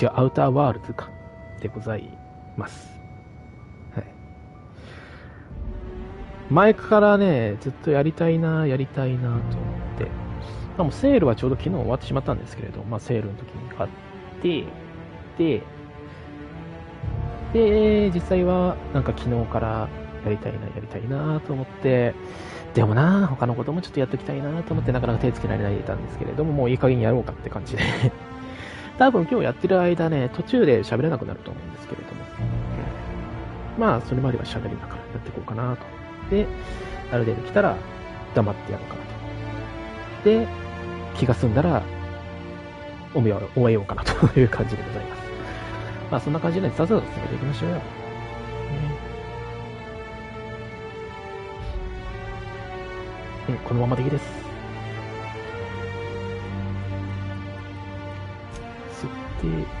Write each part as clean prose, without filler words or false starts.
違う、アウターワールズか。でございます。はい。前からね、ずっとやりたいなと思って。もうセールはちょうど昨日終わってしまったんですけれど、セールの時に買って、で、実際はなんか昨日からやりたいなと思って、でもな他のこともちょっとやっておきたいなと思ってなかなか手つけられないでたんですけれども、もういい加減やろうかって感じで。多分今日やってる間ね、途中で喋れなくなると思うんですけれども。それまでは喋りながらやっていこうかなと。で、ある程度来たら黙ってやろうかなと。で、気が済んだら終えようかなという感じでございます。そんな感じでさっさと進めていきましょうよ。このままでいいです。吸って、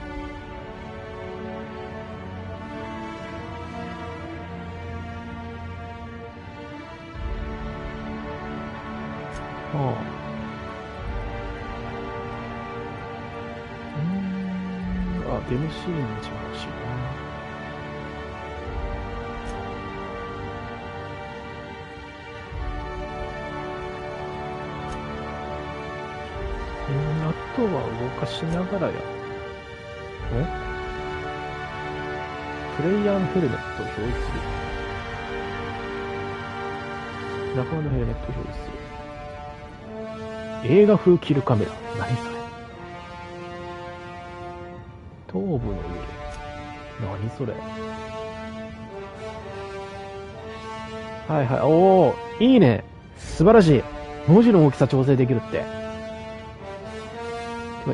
ゲームシーンじゃ欲しいな。あとは動かしながらプレイヤーのヘルメットを表示する。仲間のヘルメットを表示する。映画風キルカメラ。何それ。頭部の揺れ。何それ。はいはい。おー、いいね。素晴らしい。文字の大きさ調整できるって。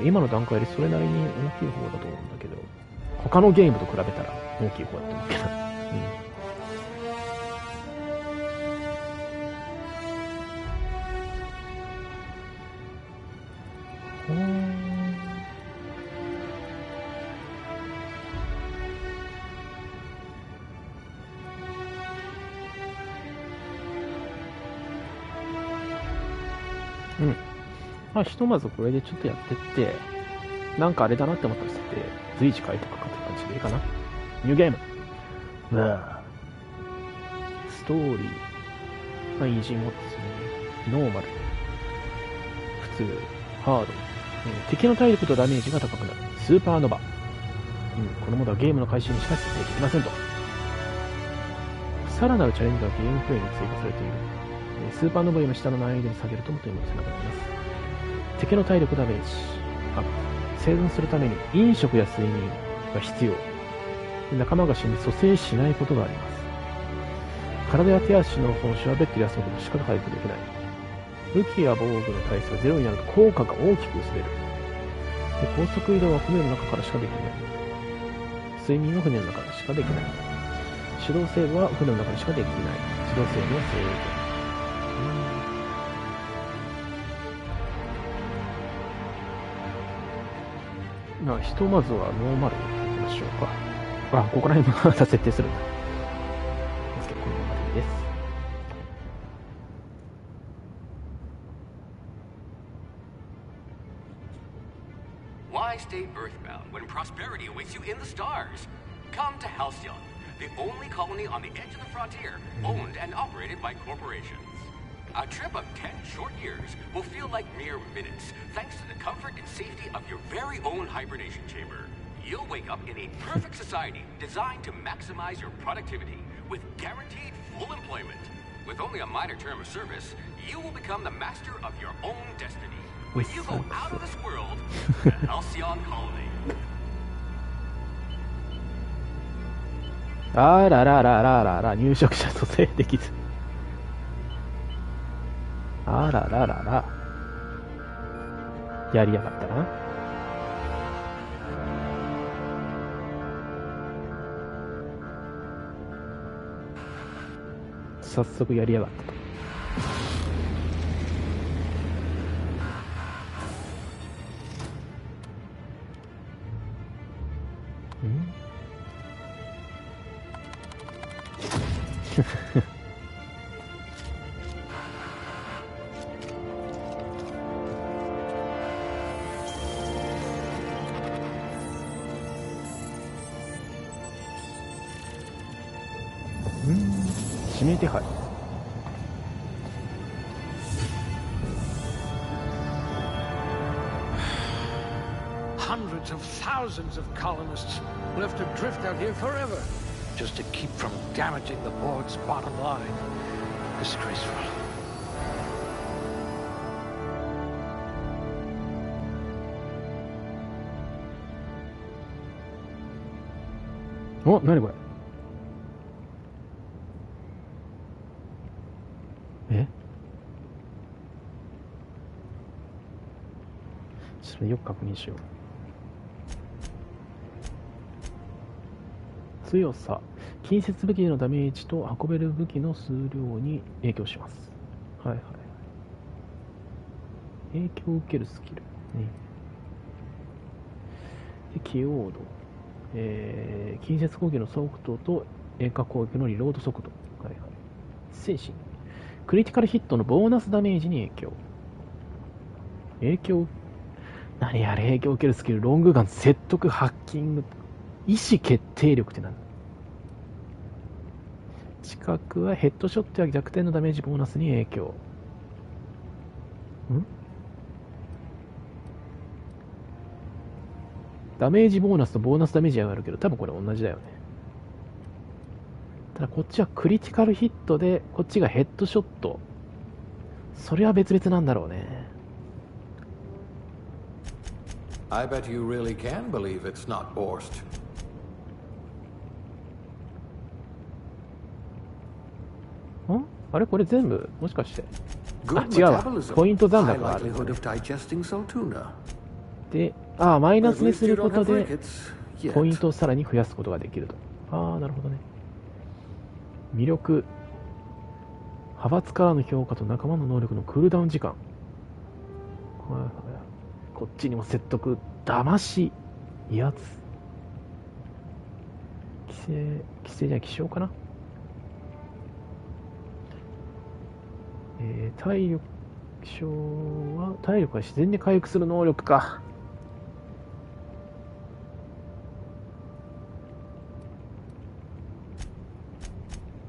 今の段階でそれなりに大きい方だと思うんだけど、他のゲームと比べたら大きい方だと思うけど。ひとまずこれでちょっとやってって、なんかあれだなって思ったら随時変えていくかって感じでいいかな。ニューゲーム。ストーリー。イージーモッドですね。ノーマル。普通。ハード。敵の体力とダメージが高くなる。スーパーノバ。このモードはゲームの開始にしか設定できませんと。さらなるチャレンジがゲームプレイに追加されている。スーパーノバよりも下の難易度に下げるともというものにつながります。敵の体力ダメージアップ。生存するために飲食や睡眠が必要。仲間が死んで蘇生しないことがあります。体や手足の本種はベッドで休むことしか回復できない。武器や防具の耐性がゼロになると効果が大きく薄れる。高速移動は船の中からしかできない。睡眠は船の中からしかできない。手動セーブは船の中でしかできない。自動セーブは制限。ひとまずはノーマルに行きましょうか。ここら辺もまた設定するんだ。ですけど、このままでいいです。Why stay earthbound when prosperity awaits you in the stars? Come to Halcyon, the only colony on the edge of the frontier, owned and operated by corporations. A trip of 10 short years will feel like mere minutes, thanks to the comfort and safety of your very own hibernation chamber. You'll wake up in a perfect society designed to maximize your productivity with guaranteed full employment. With only a minor term of service, you will become the master of your own destiny. When you go out of this world, the Halcyon Colony. あらららららら、入植者蘇生できず。あらららら。やりやがったな。早速やりやがったと。指名手配。Hundreds of thousands of colonists will have to drift out here forever just to keep from damaging the board's bottom line. Disgraceful. お、なにこれ。え、ちょっとよく確認しよう。強さ、近接武器のダメージと運べる武器の数量に影響します。はいはい。影響を受けるスキル、ね、で起用度、近接攻撃の速度と遠隔攻撃のリロード速度、はいはい、精神、クリティカルヒットのボーナスダメージに影響、何あれ、影響を受けるスキル、ロングガン、説得、ハッキング、意思決定力って何？近くはヘッドショットや逆転のダメージボーナスに影響。ダメージボーナスとボーナスダメージはあるけど、多分これ同じだよね。ただこっちはクリティカルヒットで、こっちがヘッドショット。それは別々なんだろうね。I bet you really can believe it's not Borst. あれこれ全部もしかして、あ、違うわ、ポイント残高がある。で、マイナスにすることでポイントをさらに増やすことができると。なるほどね。魅力、派閥からの評価と仲間の能力のクールダウン時間。こっちにも説得、騙し、威圧、規制じゃない、気象かな。体力は自然に回復する能力か。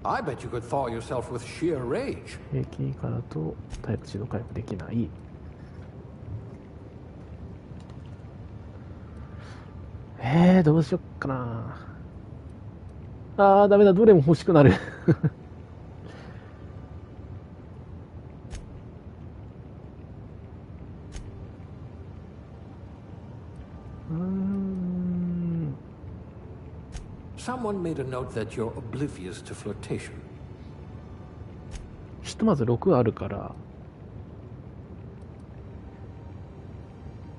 I bet you could thaw yourself with sheer rage. 平均からと体力値の回復できない。どうしよっかな。ダメだ、どれも欲しくなる。Someone made a note that you're oblivious to flirtation. ひとまず6あるから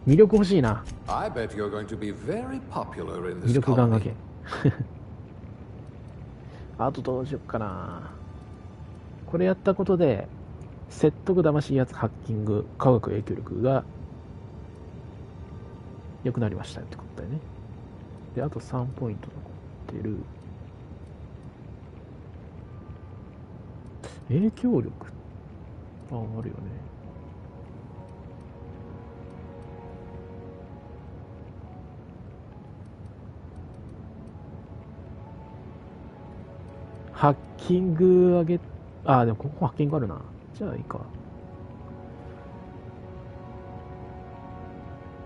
魅力欲しいな。 I bet you're going to be very popular in 魅 this 力願掛 colony. け。あとどうしよっかな。これやったことで説得、騙し、威圧、ハッキング、科学影響力が良くなりましたってことだよね。であと3ポイント残ってる。影響力あるよね。ハッキング上げ、でもここハッキングあるな。じゃあいいか。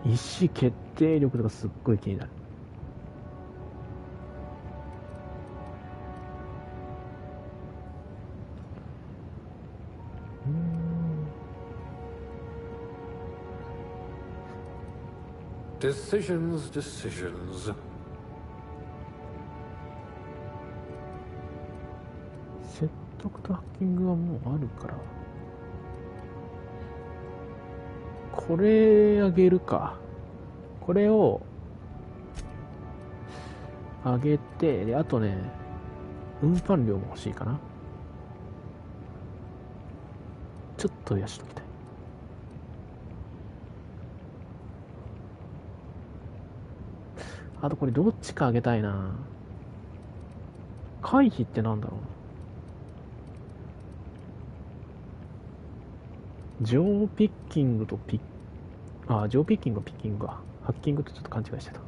意思決定力とかすっごい気になる。Decisions. 説得とハッキングはもうあるから、これあげるか。これをあげて、であとね、運搬量も欲しいかな。ちょっと増やしときたい。あとこれどっちかあげたいな。回避ってなんだろうな。ジョーピッキングとジョーピッキングはピッキングか。ハッキングとちょっと勘違いしてた。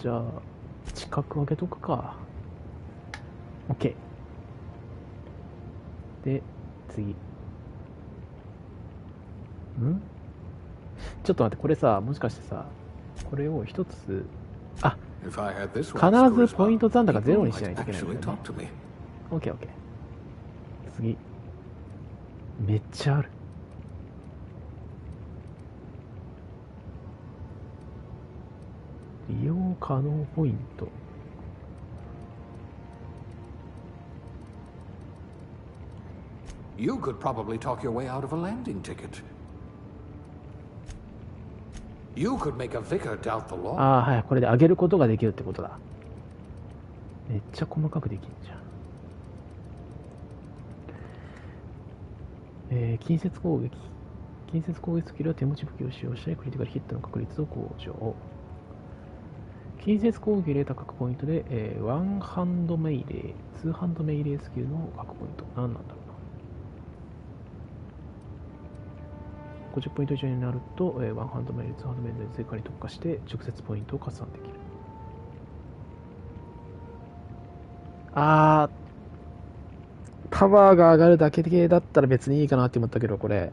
じゃあ、近く開けとくか。OK。で、次。ちょっと待って、これさ、もしかしてさ、これを一つ、あ、必ずポイント残高ゼロにしないといけないんだよね。OK、OK。次。めっちゃある。利用可能ポイント。You could probably talk your way out of a landing ticket. You could make a vicar doubt the law. ああ、はい、これで上げることができるってことだ。めっちゃ細かくできるじゃん。近接攻撃。近接攻撃スキルは手持ち武器を使用してクリティカルヒットの確率を向上。近接攻撃を入れた各ポイントで、ワンハンドメイレー、ツーハンドメイレースキルの各ポイント。何なんだろうな。50ポイント以上になると、ワンハンドメイレー、ツーハンドメイレー、正解に特化して直接ポイントを加算できる。パワーが上がるだけだったら別にいいかなって思ったけど、これ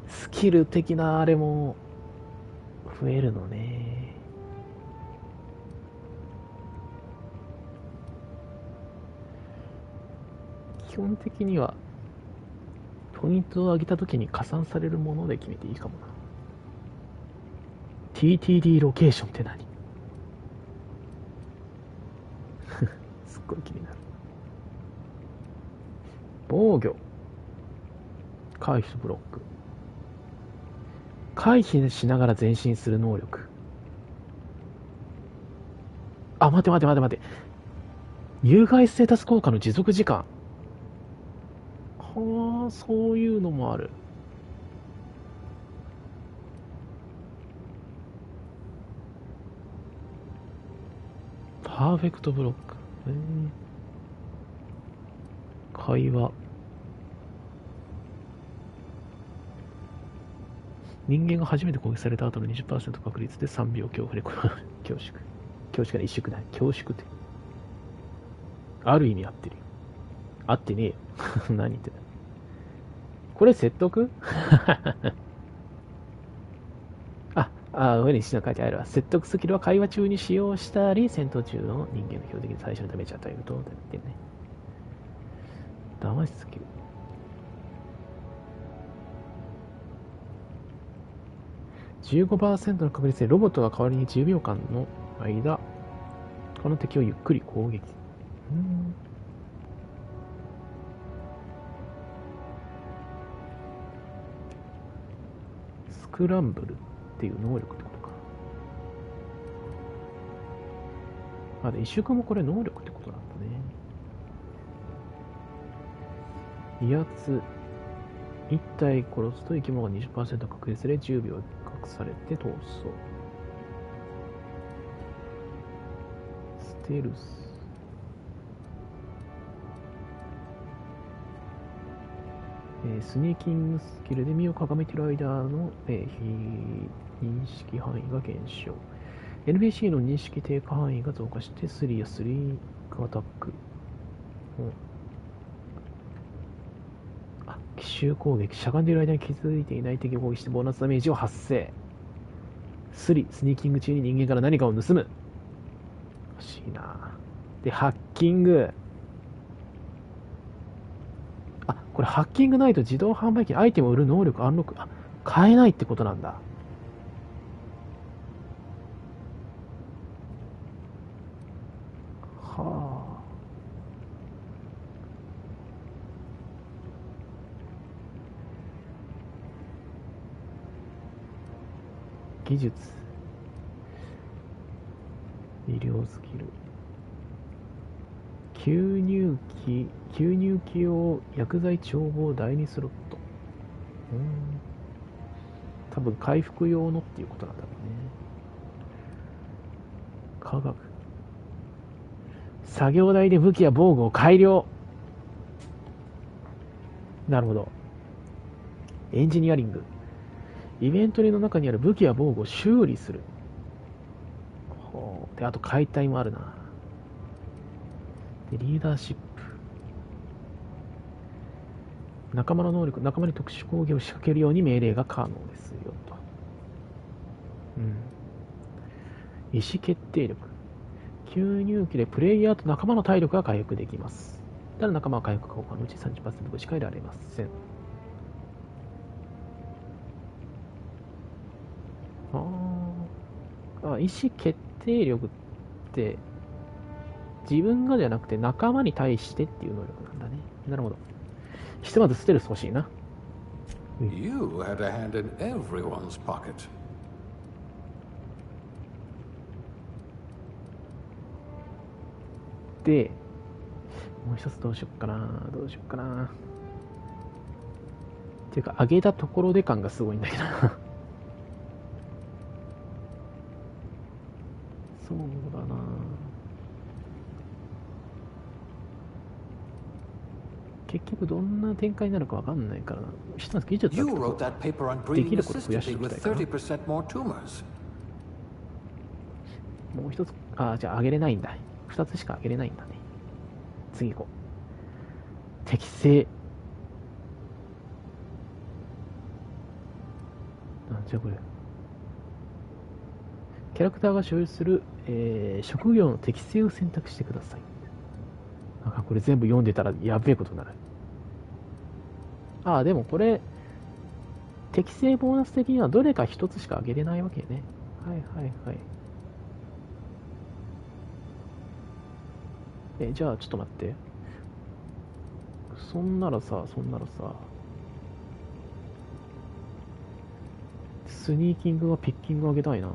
スキル的なあれも増えるのね。基本的にはポイントを上げた時に加算されるもので決めていいかもな。 TTD ロケーションって何すっごい気になる。防御、回避とブロック。回避しながら前進する能力。待て。有害ステータス効果の持続時間。はあ、そういうのもある。パーフェクトブロック。会話。人間が初めて攻撃された後の 20% 確率で3秒恐怖でこの恐縮が一縮ない。恐縮ってある意味合ってるよ。合ってねえよ何言ってんだ。これ説得上に詩が書いてあるわ。説得スキルは会話中に使用したり、戦闘中の人間の標的に最初のダメージを与えると、って言ってるね。騙しスキル。15% の確率でロボットが代わりに10秒間の間、この敵をゆっくり攻撃。スクランブルっていう能力ってことか。一瞬もこれ能力ってことなんだね。威圧。一体殺すと生き物が 20% 確率で10秒隠されて逃走。ステルス。スニーキングスキルで身をかがめている間の、認識範囲が減少。NBC の認識低下範囲が増加して3や3アタック。奇襲攻撃。しゃがんでいる間に気づいていない敵を攻撃してボーナスダメージを発生。スニーキング中に人間から何かを盗む。欲しいな。で、ハッキング。これハッキングないと自動販売機にアイテムを売る能力アンロック。買えないってことなんだ。はあ。技術。医療スキル。吸入器用薬剤調合第2スロット。多分回復用のっていうことなんだろうね。科学。作業台で武器や防具を改良。なるほど。エンジニアリング。イベントリの中にある武器や防具を修理する。はで、あと解体もあるな。で、リーダーシップ。仲間の能力、仲間に特殊攻撃を仕掛けるように命令が可能ですよと。意思決定力。吸入器でプレイヤーと仲間の体力が回復できます。ただ仲間は回復効果のうち 30% しか得られません。意思決定力って自分がじゃなくて仲間に対してっていう能力なんだね。なるほど。ひとまずステルス欲しいな。You had a hand in everyone's pocket. で、もう一つどうしよっかな。っていうか、上げたところで感がすごいんだけどな。そうだな。結局どんな展開になるかわかんないからな。一つ技術だけどできること増やしておきたいかな。もう一つ、じゃあ上げれないんだ。二つしか上げれないんだね。次行こう。適正。なんじゃこれ。キャラクターが所有する、職業の適性を選択してください。なんかこれ全部読んでたらやべえことになる。でもこれ、適性ボーナス的にはどれか一つしか上げれないわけね。はい。じゃあちょっと待って。そんならさ、スニーキングはピッキング上げたいな。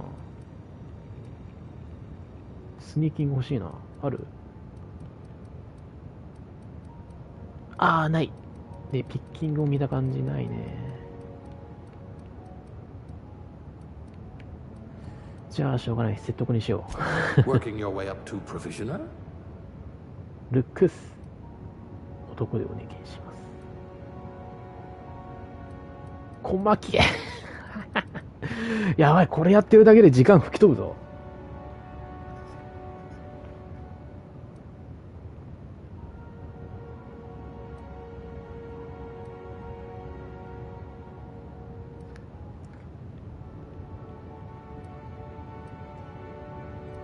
スニーキング欲しいな。ある？ない。で、ピッキングを見た感じないね。じゃあ、しょうがない。説得にしよう。Working your way up to provisioner? ルックス。男でお願いします。小巻きやばい、これやってるだけで時間吹き飛ぶぞ。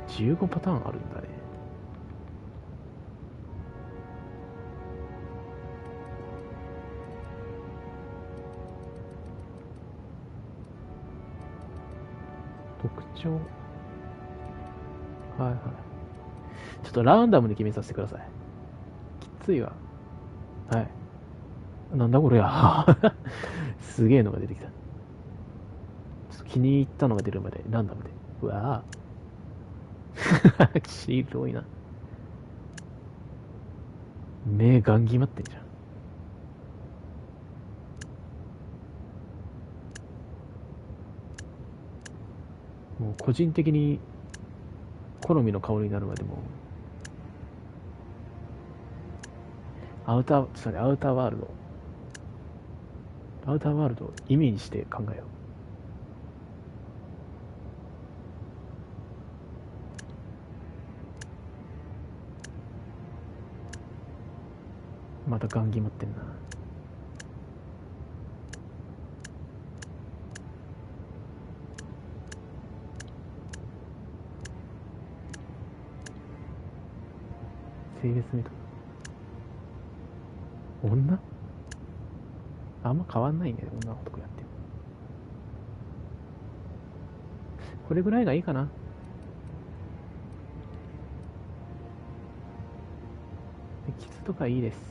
15パターンあるんだね。特徴。ちょっとランダムで決めさせてください。きついわ。なんだこれや。すげえのが出てきた。ちょっと気に入ったのが出るまでランダムで。うわぁ。白いな。目ガン決まってんじゃん。もう個人的に好みの香りになるまでもアウターワールドをイメージして考えよう。またガン決まってんな。性別見と女？あんま変わんないね、女の子とやっても。これぐらいがいいかな。傷とかいいです。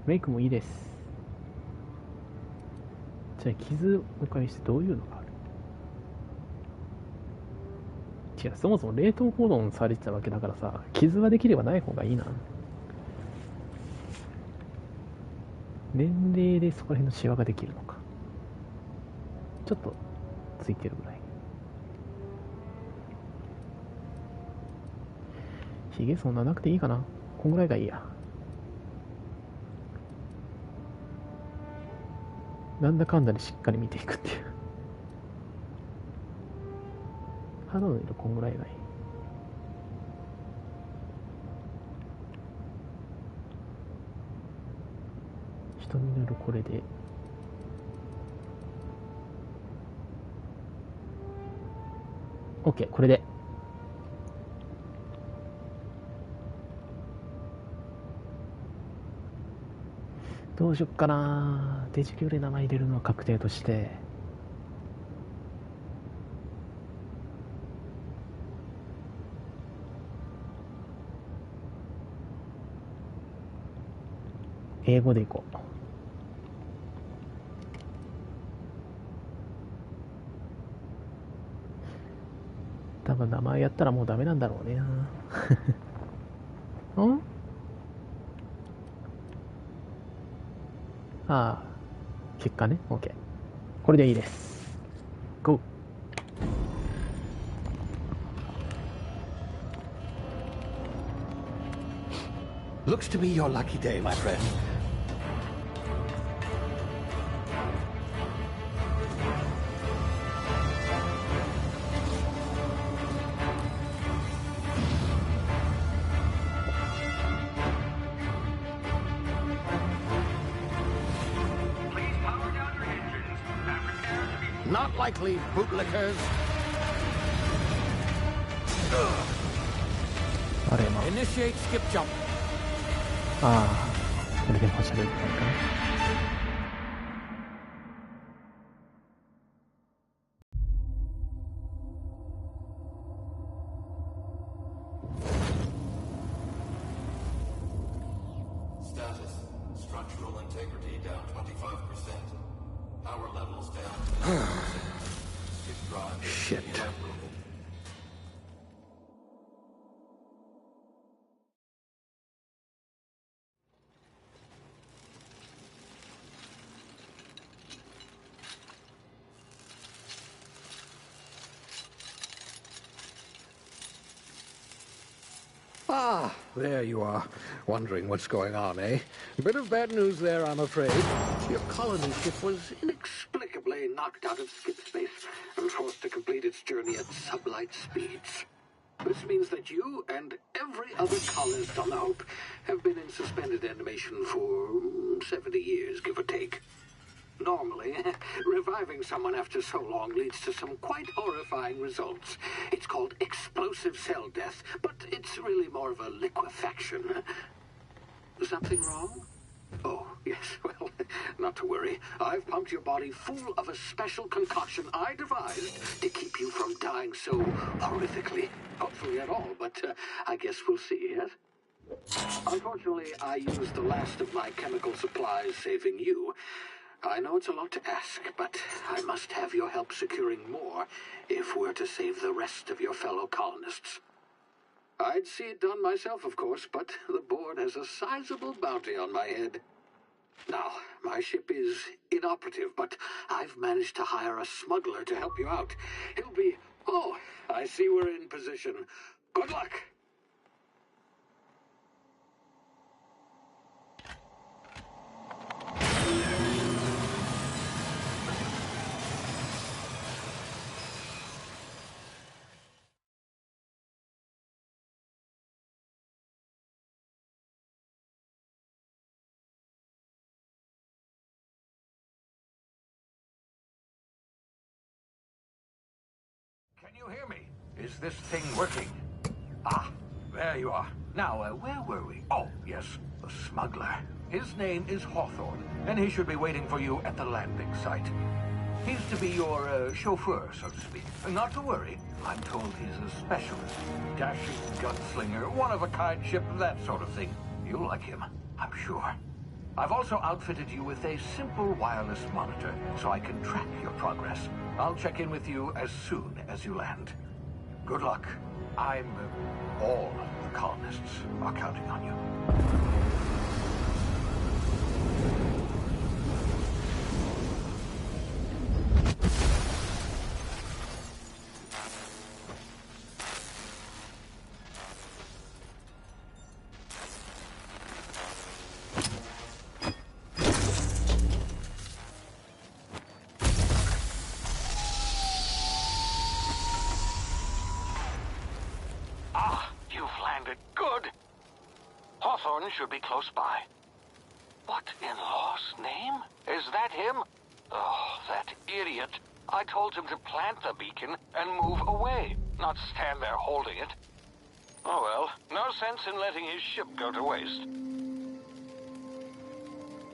メイクもいいです。じゃあ傷を介してどういうのがある？違う、そもそも冷凍保存されてたわけだからさ、傷はできればない方がいいな。年齢でそこら辺のシワができるのか。ちょっとついてるぐらい。ヒゲそんななくていいかな。こんぐらいがいいや。なんだかんだでしっかり見ていくっていう。角の色こんぐらいがいい。瞳の色これで。OK、これで。どうしよっかな。デジキューで名前入れるのは確定として。英語でいこう。多分名前やったらもうダメなんだろうね。ん？ああ、結果ね。OK。これでいいです。GO! Looks to be your lucky day, my friend. Not likely, bootlickers. あれ、ま Initiate skip jump. あ、これでも喋るかな。Shit. Ah, there you are. Wondering what's going on, eh? A bit of bad news there, I'm afraid. Your colony ship was inexplicably knocked out of skip space and forced to complete its journey at sublight speeds. This means that you and every other colonist on the Hope have been in suspended animation for 70 years, give or take. Normally, reviving someone after so long leads to some quite horrifying results. It's called explosive cell death, but it's really more of a liquefaction. Something wrong? Oh, yes, well, not to worry. I've pumped your body full of a special concoction I devised to keep you from dying so horrifically. Hopefully at all, but I guess we'll see, yes? Unfortunately, I used the last of my chemical supplies saving you. I know it's a lot to ask, but I must have your help securing more if we're to save the rest of your fellow colonists. I'd see it done myself, of course, but the board has a sizable bounty on my head. Now, my ship is inoperative, but I've managed to hire a smuggler to help you out. He'll be... Oh, I see we're in position. Good luck! Can you hear me? Is this thing working? Ah, there you are. Now, where were we? Oh, yes, the smuggler. His name is Hawthorne, and he should be waiting for you at the landing site. He's to be your chauffeur, so to speak. Not to worry. I'm told he's a specialist. Dashing gunslinger, one-of-a-kind ship, that sort of thing. You'll like him, I'm sure. I've also outfitted you with a simple wireless monitor, so I can track your progress. I'll check in with you as soon as you land. Good luck. All the colonists are counting on you. Hawthorne should be close by. What in law's name? Is that him? Oh, that idiot. I told him to plant the beacon and move away, not stand there holding it. Oh well, no sense in letting his ship go to waste.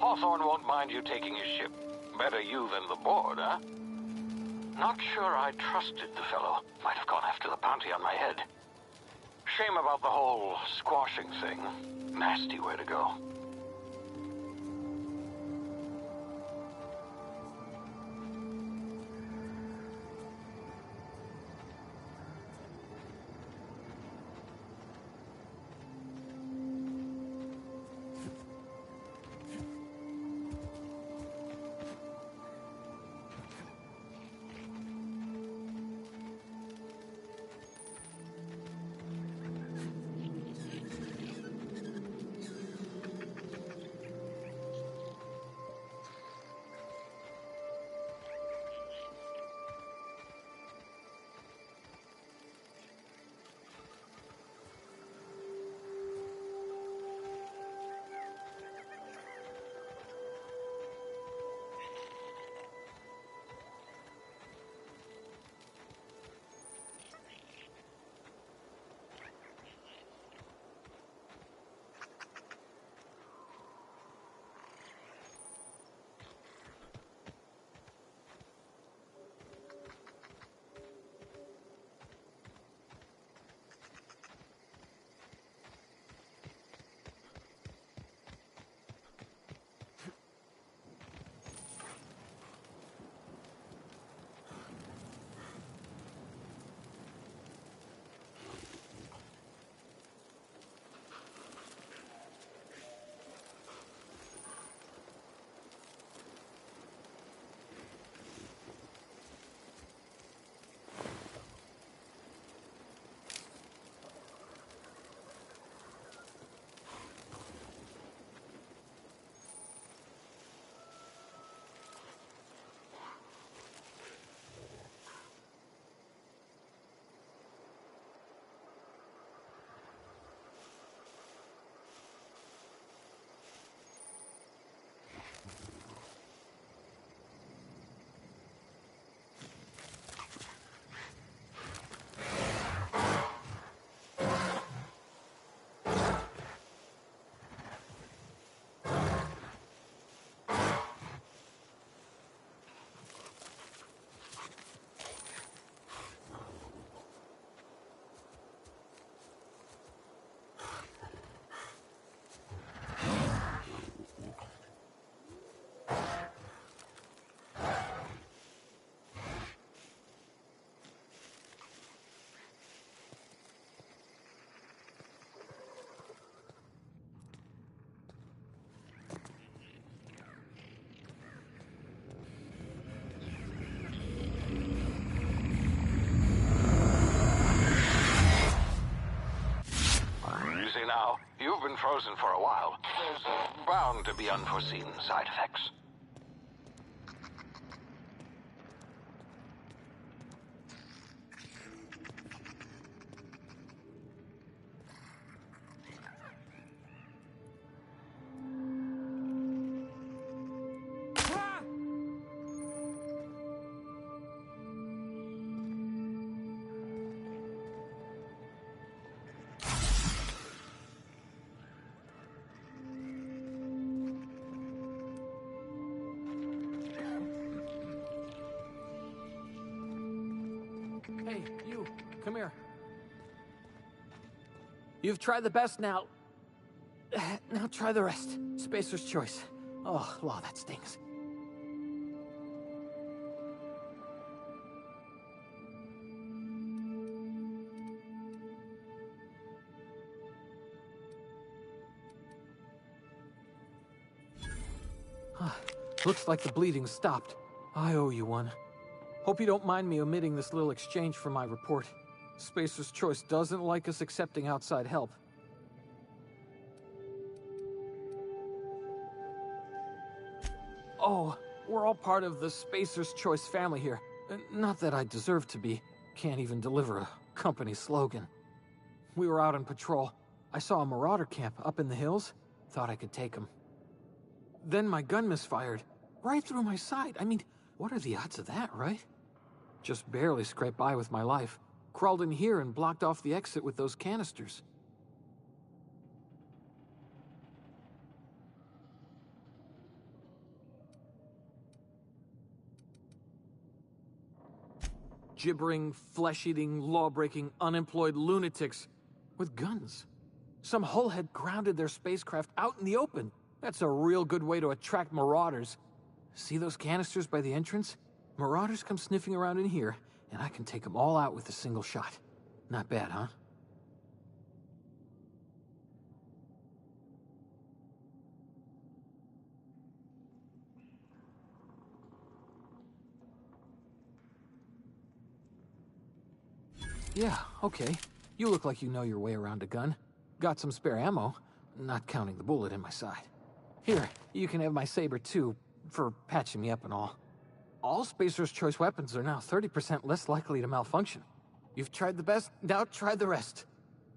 Hawthorne won't mind you taking his ship. Better you than the board, huh? Not sure I trusted the fellow. Might have gone after the bounty on my head. Shame about the whole squashing thing. Nasty way to go. Now, you've been frozen for a while. There's bound to be unforeseen side effects. Hey, you, come here. You've tried the best now. Now try the rest. Spacer's choice. Oh, law, that stings. Looks like the bleeding stopped. I owe you one. Hope you don't mind me omitting this little exchange from my report. Spacer's Choice doesn't like us accepting outside help. Oh, we're all part of the Spacer's Choice family here. Not that I deserve to be. Can't even deliver a company slogan. We were out on patrol. I saw a marauder camp up in the hills. Thought I could take him. Then my gun misfired. Right through my side. I mean, what are the odds of that, right? Just barely scraped by with my life. Crawled in here and blocked off the exit with those canisters. Gibbering, flesh-eating, law-breaking, unemployed lunatics with guns. Some hullhead grounded their spacecraft out in the open. That's a real good way to attract marauders. See those canisters by the entrance? Marauders come sniffing around in here, and I can take them all out with a single shot. Not bad, huh? Yeah, okay. You look like you know your way around a gun. Got some spare ammo, not counting the bullet in my side. Here, you can have my saber too, for patching me up and all. All Spacer's Choice weapons are now 30% less likely to malfunction. You've tried the best, now try the rest.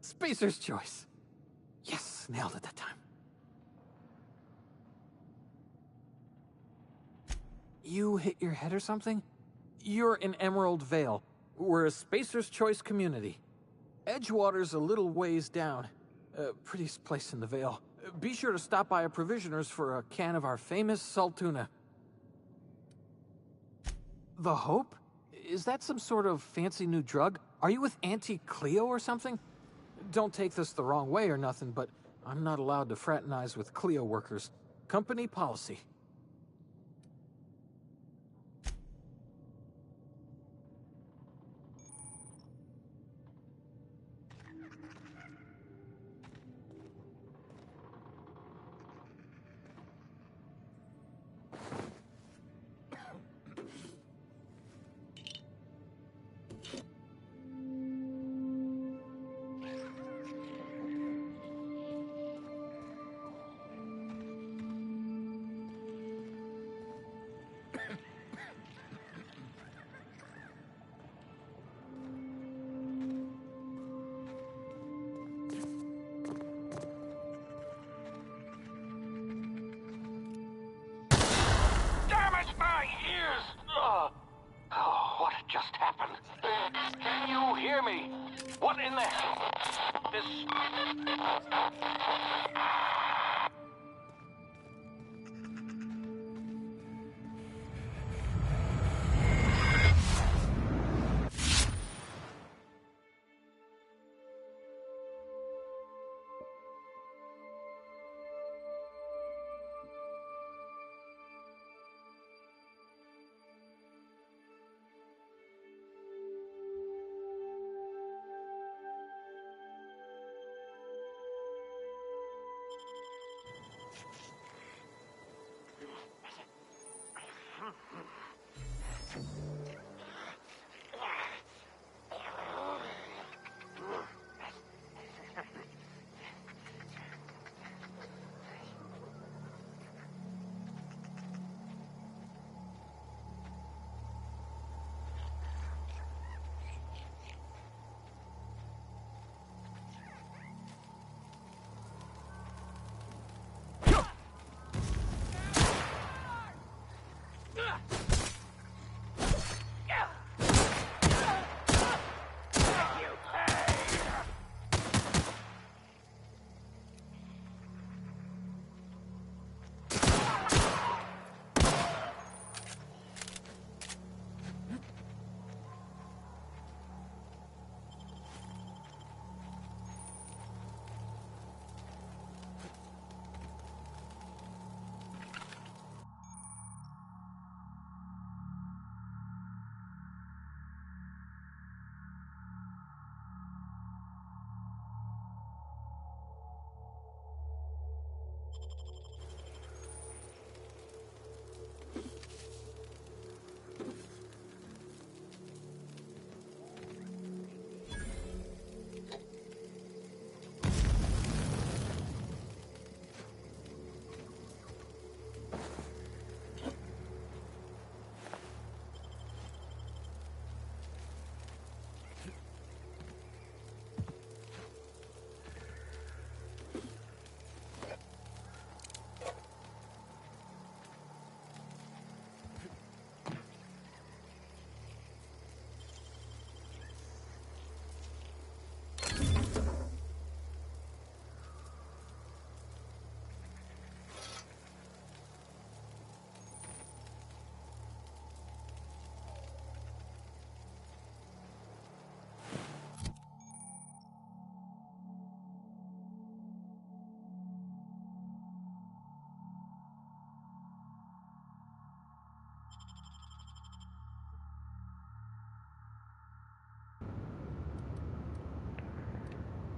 Spacer's Choice. Yes, nailed it that time. You hit your head or something? You're in Emerald Vale. We're a Spacer's Choice community. Edgewater's a little ways down. Prettiest place in the Vale. Be sure to stop by a provisioner's for a can of our famous salt tuna. The Hope? Is that some sort of fancy new drug? Are you with Auntie Cleo or something? Don't take this the wrong way or nothing, but I'm not allowed to fraternize with Cleo workers. Company policy. Just happened. Can you hear me? What in the hell? This...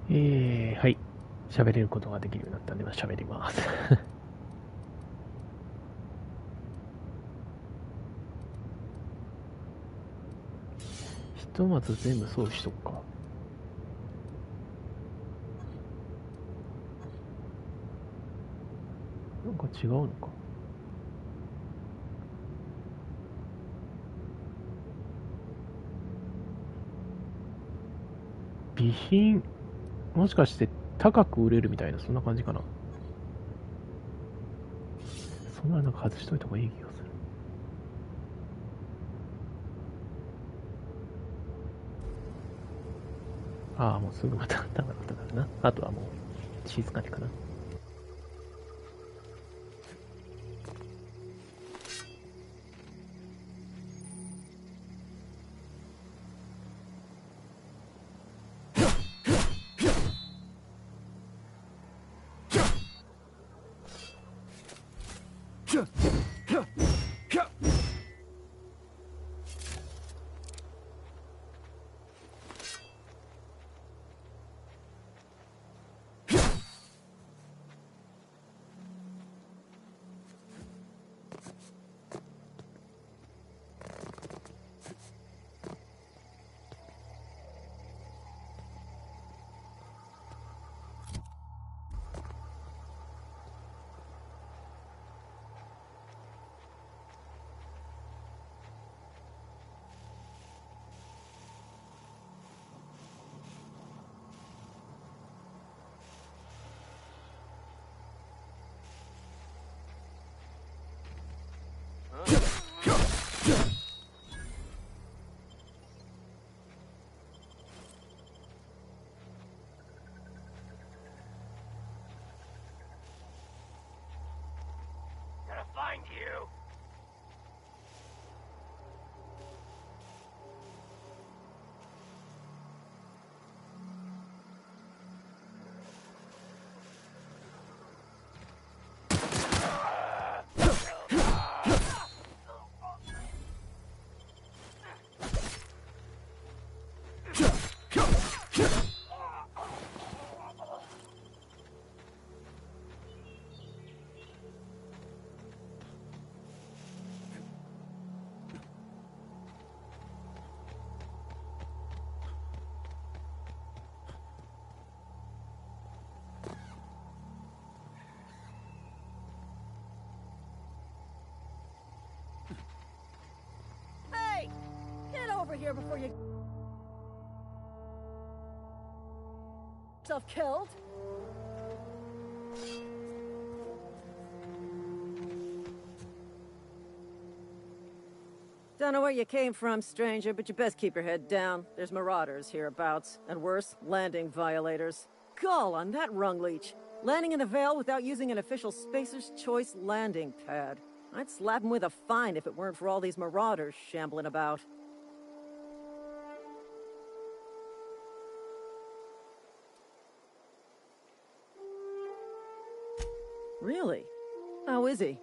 はい。喋れることができるようになったんで、喋ります。ひとまず全部掃除しとくか。なんか違うのか。備品、もしかして高く売れるみたいな、そんな感じかな。そんななんか外しといた方がいい気がする。ああ、もうすぐまた高かったからな。あとはもう静かにかな。Find you. Get over here before you yourself killed. Don't know where you came from, stranger, but you best keep your head down. There's marauders hereabouts, and worse, landing violators. Gall on that rung leech. Landing in the Vale without using an official Spacer's Choice landing pad. I'd slap him with a fine if it weren't for all these marauders shambling about. Really? How is he?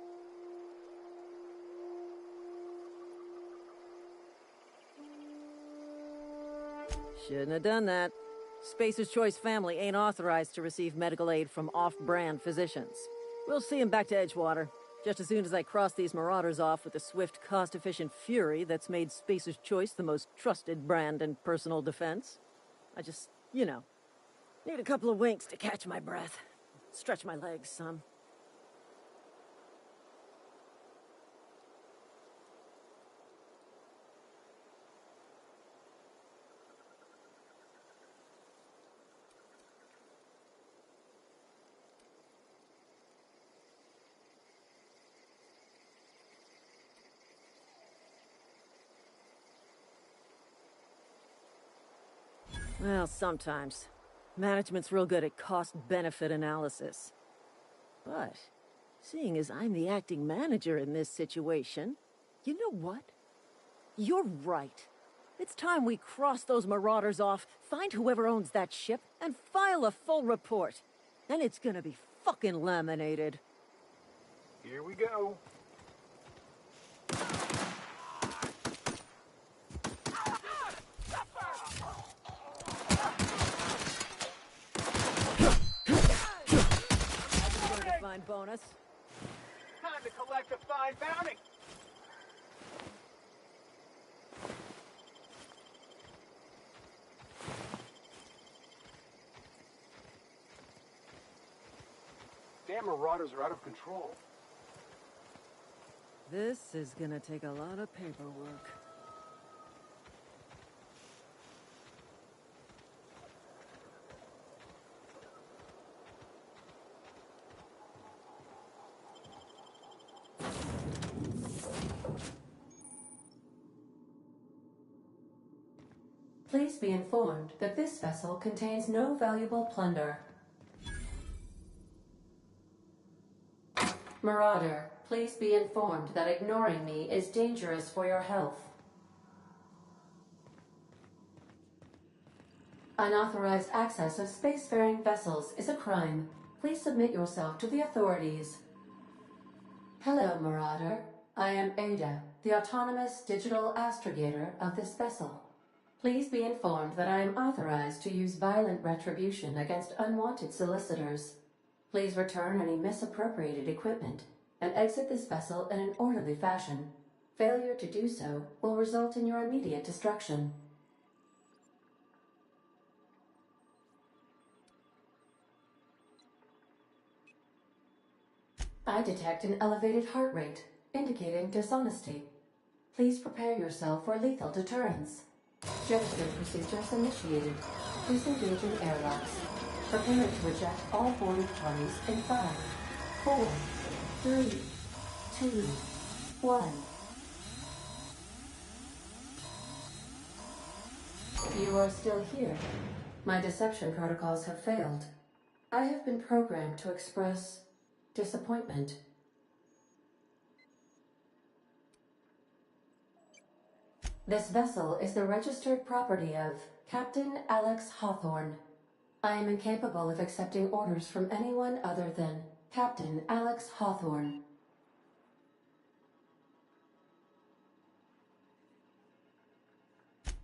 Shouldn't have done that. Spacer's Choice family ain't authorized to receive medical aid from off-brand physicians. We'll see him back to Edgewater, just as soon as I cross these marauders off with the swift, cost-efficient fury that's made Spacer's Choice the most trusted brand in personal defense. I just, you know, need a couple of winks to catch my breath. Stretch my legs some. Well, sometimes. Management's real good at cost-benefit analysis. But, seeing as I'm the acting manager in this situation, you know what? You're right. It's time we cross those marauders off, find whoever owns that ship, and file a full report. And it's gonna be fucking laminated. Here we go. bonus. Time to collect a fine bounty. Damn marauders are out of control. This is gonna take a lot of paperwork. Please be informed that this vessel contains no valuable plunder. Marauder, please be informed that ignoring me is dangerous for your health. Unauthorized access of spacefaring vessels is a crime. Please submit yourself to the authorities. Hello, Marauder. I am Ada, the autonomous digital astrogator of this vessel. Please be informed that I am authorized to use violent retribution against unwanted solicitors. Please return any misappropriated equipment and exit this vessel in an orderly fashion. Failure to do so will result in your immediate destruction. I detect an elevated heart rate, indicating dishonesty. Please prepare yourself for lethal deterrence. Gesture procedures initiated. Disengage in airlocks. Prepare to eject all boarded parties in 5, 4, 3, 2, 1. You are still here. My deception protocols have failed. I have been programmed to express disappointment. This vessel is the registered property of Captain Alex Hawthorne. I am incapable of accepting orders from anyone other than Captain Alex Hawthorne.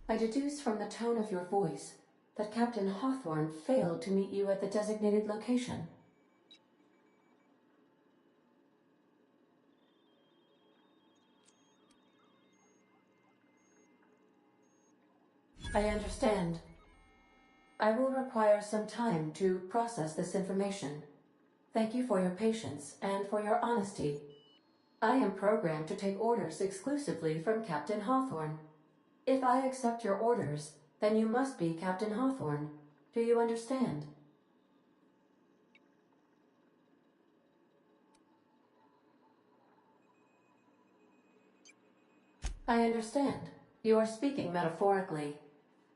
I deduce from the tone of your voice that Captain Hawthorne failed to meet you at the designated location. I understand. I will require some time to process this information. Thank you for your patience and for your honesty. I am programmed to take orders exclusively from Captain Hawthorne. If I accept your orders, then you must be Captain Hawthorne. Do you understand? I understand. You are speaking metaphorically.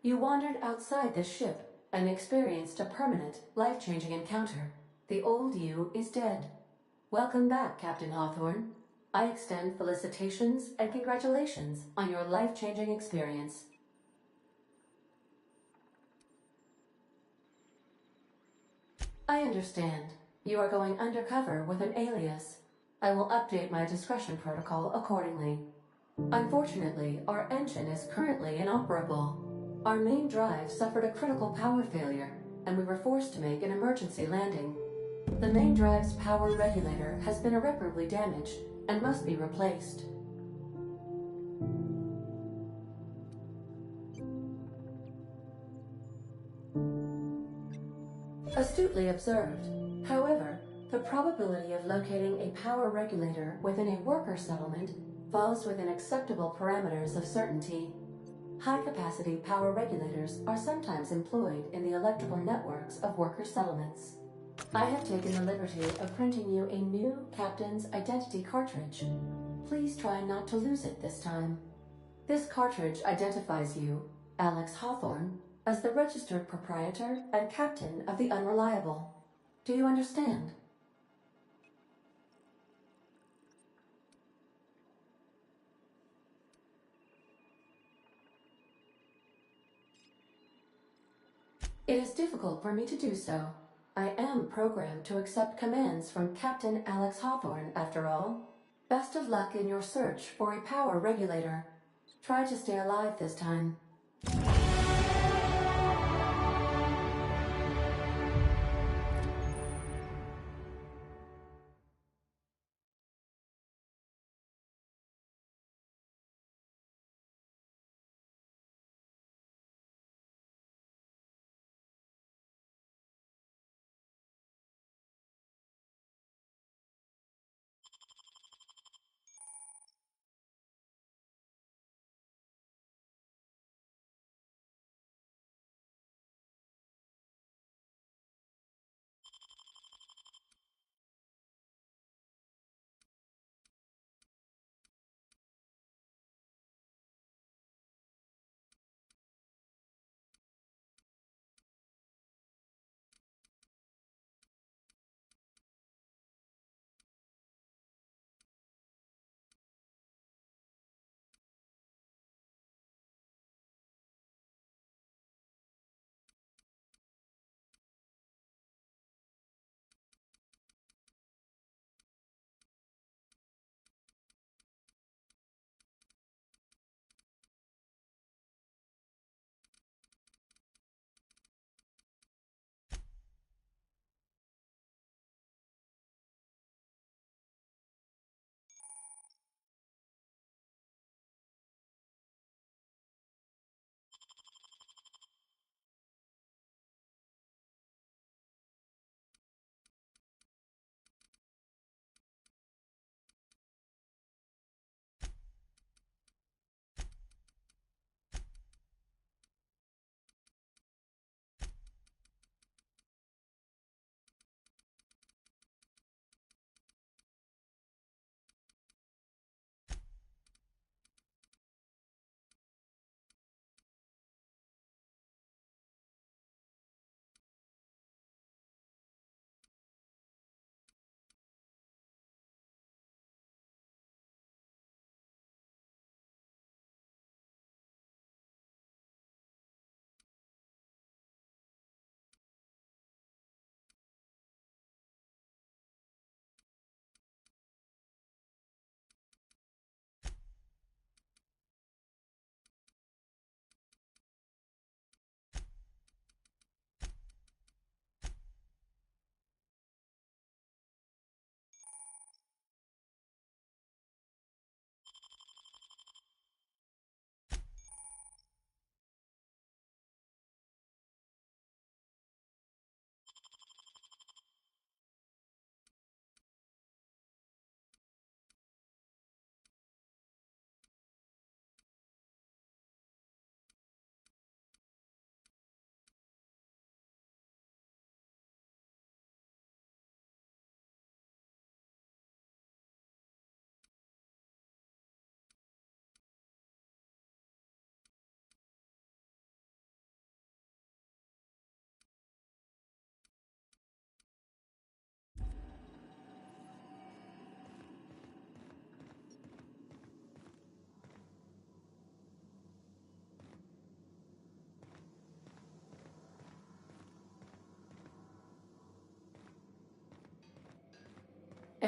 You wandered outside this ship and experienced a permanent, life-changing encounter. The old you is dead. Welcome back, Captain Hawthorne. I extend felicitations and congratulations on your life-changing experience. I understand. You are going undercover with an alias. I will update my discretion protocol accordingly. Unfortunately, our engine is currently inoperable. Our main drive suffered a critical power failure, and we were forced to make an emergency landing. The main drive's power regulator has been irreparably damaged and must be replaced. Astutely observed. However, the probability of locating a power regulator within a worker settlement falls within acceptable parameters of certainty. High-capacity power regulators are sometimes employed in the electrical networks of worker settlements. I have taken the liberty of printing you a new Captain's Identity cartridge. Please try not to lose it this time. This cartridge identifies you, Alex Hawthorne, as the registered proprietor and captain of the Unreliable. Do you understand? It is difficult for me to do so. I am programmed to accept commands from Captain Alex Hawthorne, after all. Best of luck in your search for a power regulator. Try to stay alive this time.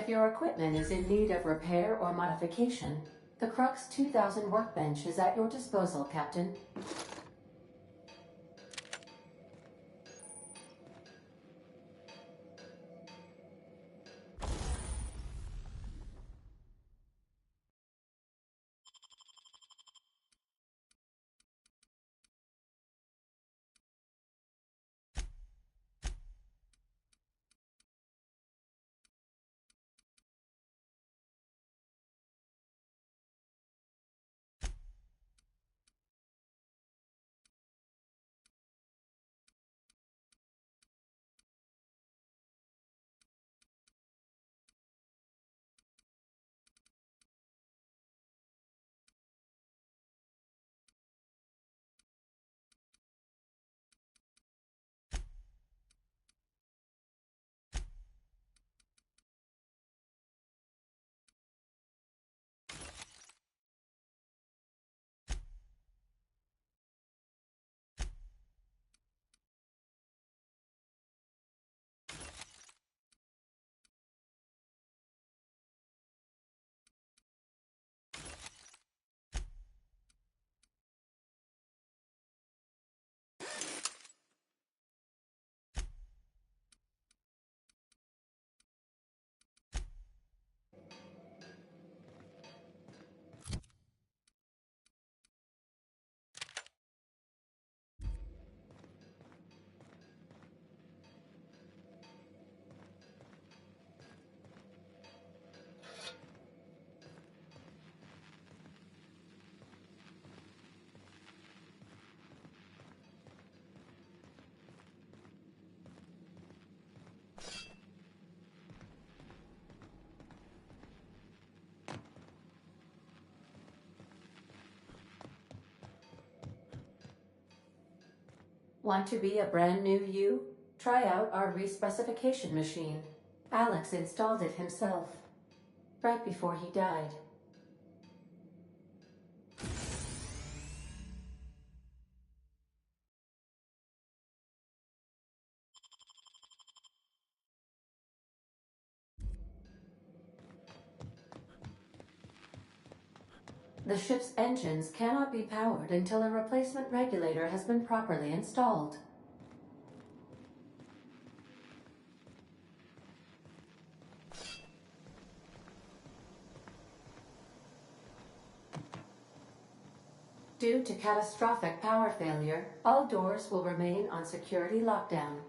If your equipment is in need of repair or modification, the Crux 2000 workbench is at your disposal, Captain. Want to be a brand new you? Try out our respecification machine. Alex installed it himself, right before he died. The ship's engines cannot be powered until a replacement regulator has been properly installed. Due to catastrophic power failure, all doors will remain on security lockdown.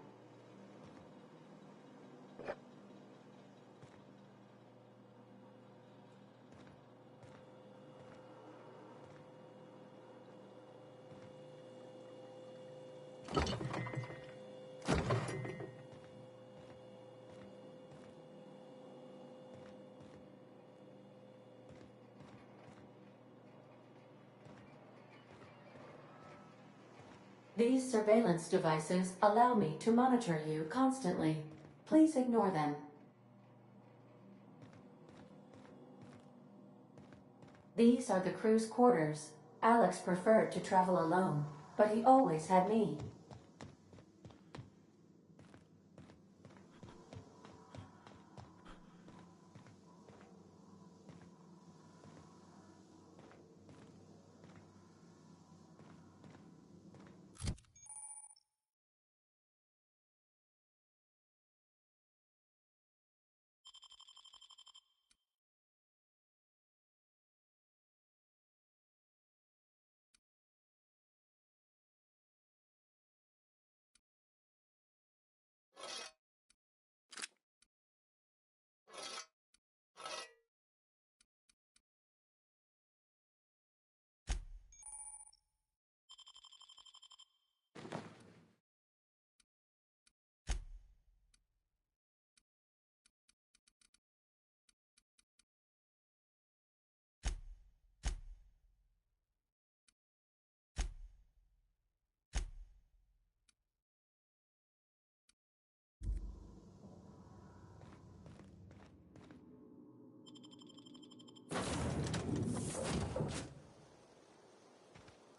These surveillance devices allow me to monitor you constantly. Please ignore them. These are the crew's quarters. Alex preferred to travel alone, but he always had me.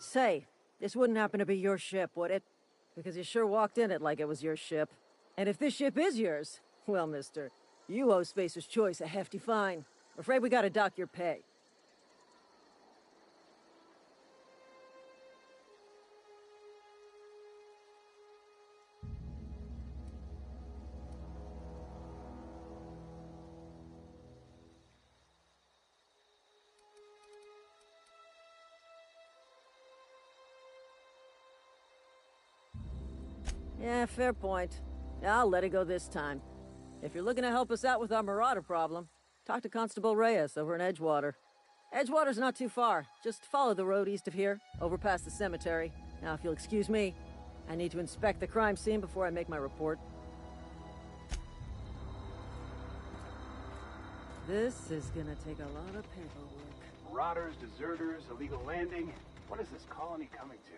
Say, this wouldn't happen to be your ship, would it? Because you sure walked in it like it was your ship. And if this ship is yours, well, mister, You owe Spacer's Choice a hefty fine. Afraid we gotta dock your pay. Yeah, fair point. I'll let it go this time. If you're looking to help us out with our marauder problem, talk to Constable Reyes over in Edgewater. Edgewater's not too far. Just follow the road east of here, over past the cemetery. Now, if you'll excuse me, I need to inspect the crime scene before I make my report. This is gonna take a lot of paperwork. Marauders, deserters, illegal landing. What is this colony coming to?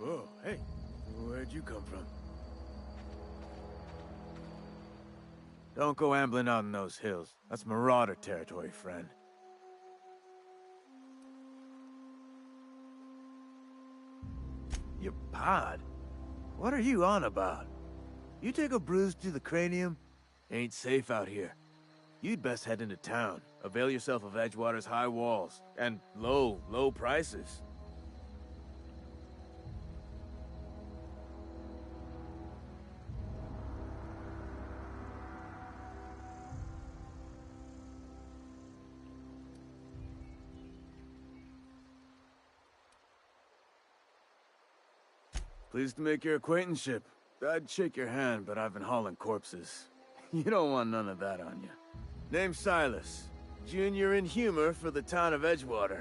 Whoa, hey, where'd you come from? Don't go ambling out in those hills. That's marauder territory, friend. Your pod? What are you on about? You take a bruise to the cranium? Ain't safe out here. You'd best head into town. Avail yourself of Edgewater's high walls. And low prices. Pleased to make your acquaintanceship. I'd shake your hand, but I've been hauling corpses. You don't want none of that on you. Name's Silas. Junior in humor for the town of Edgewater.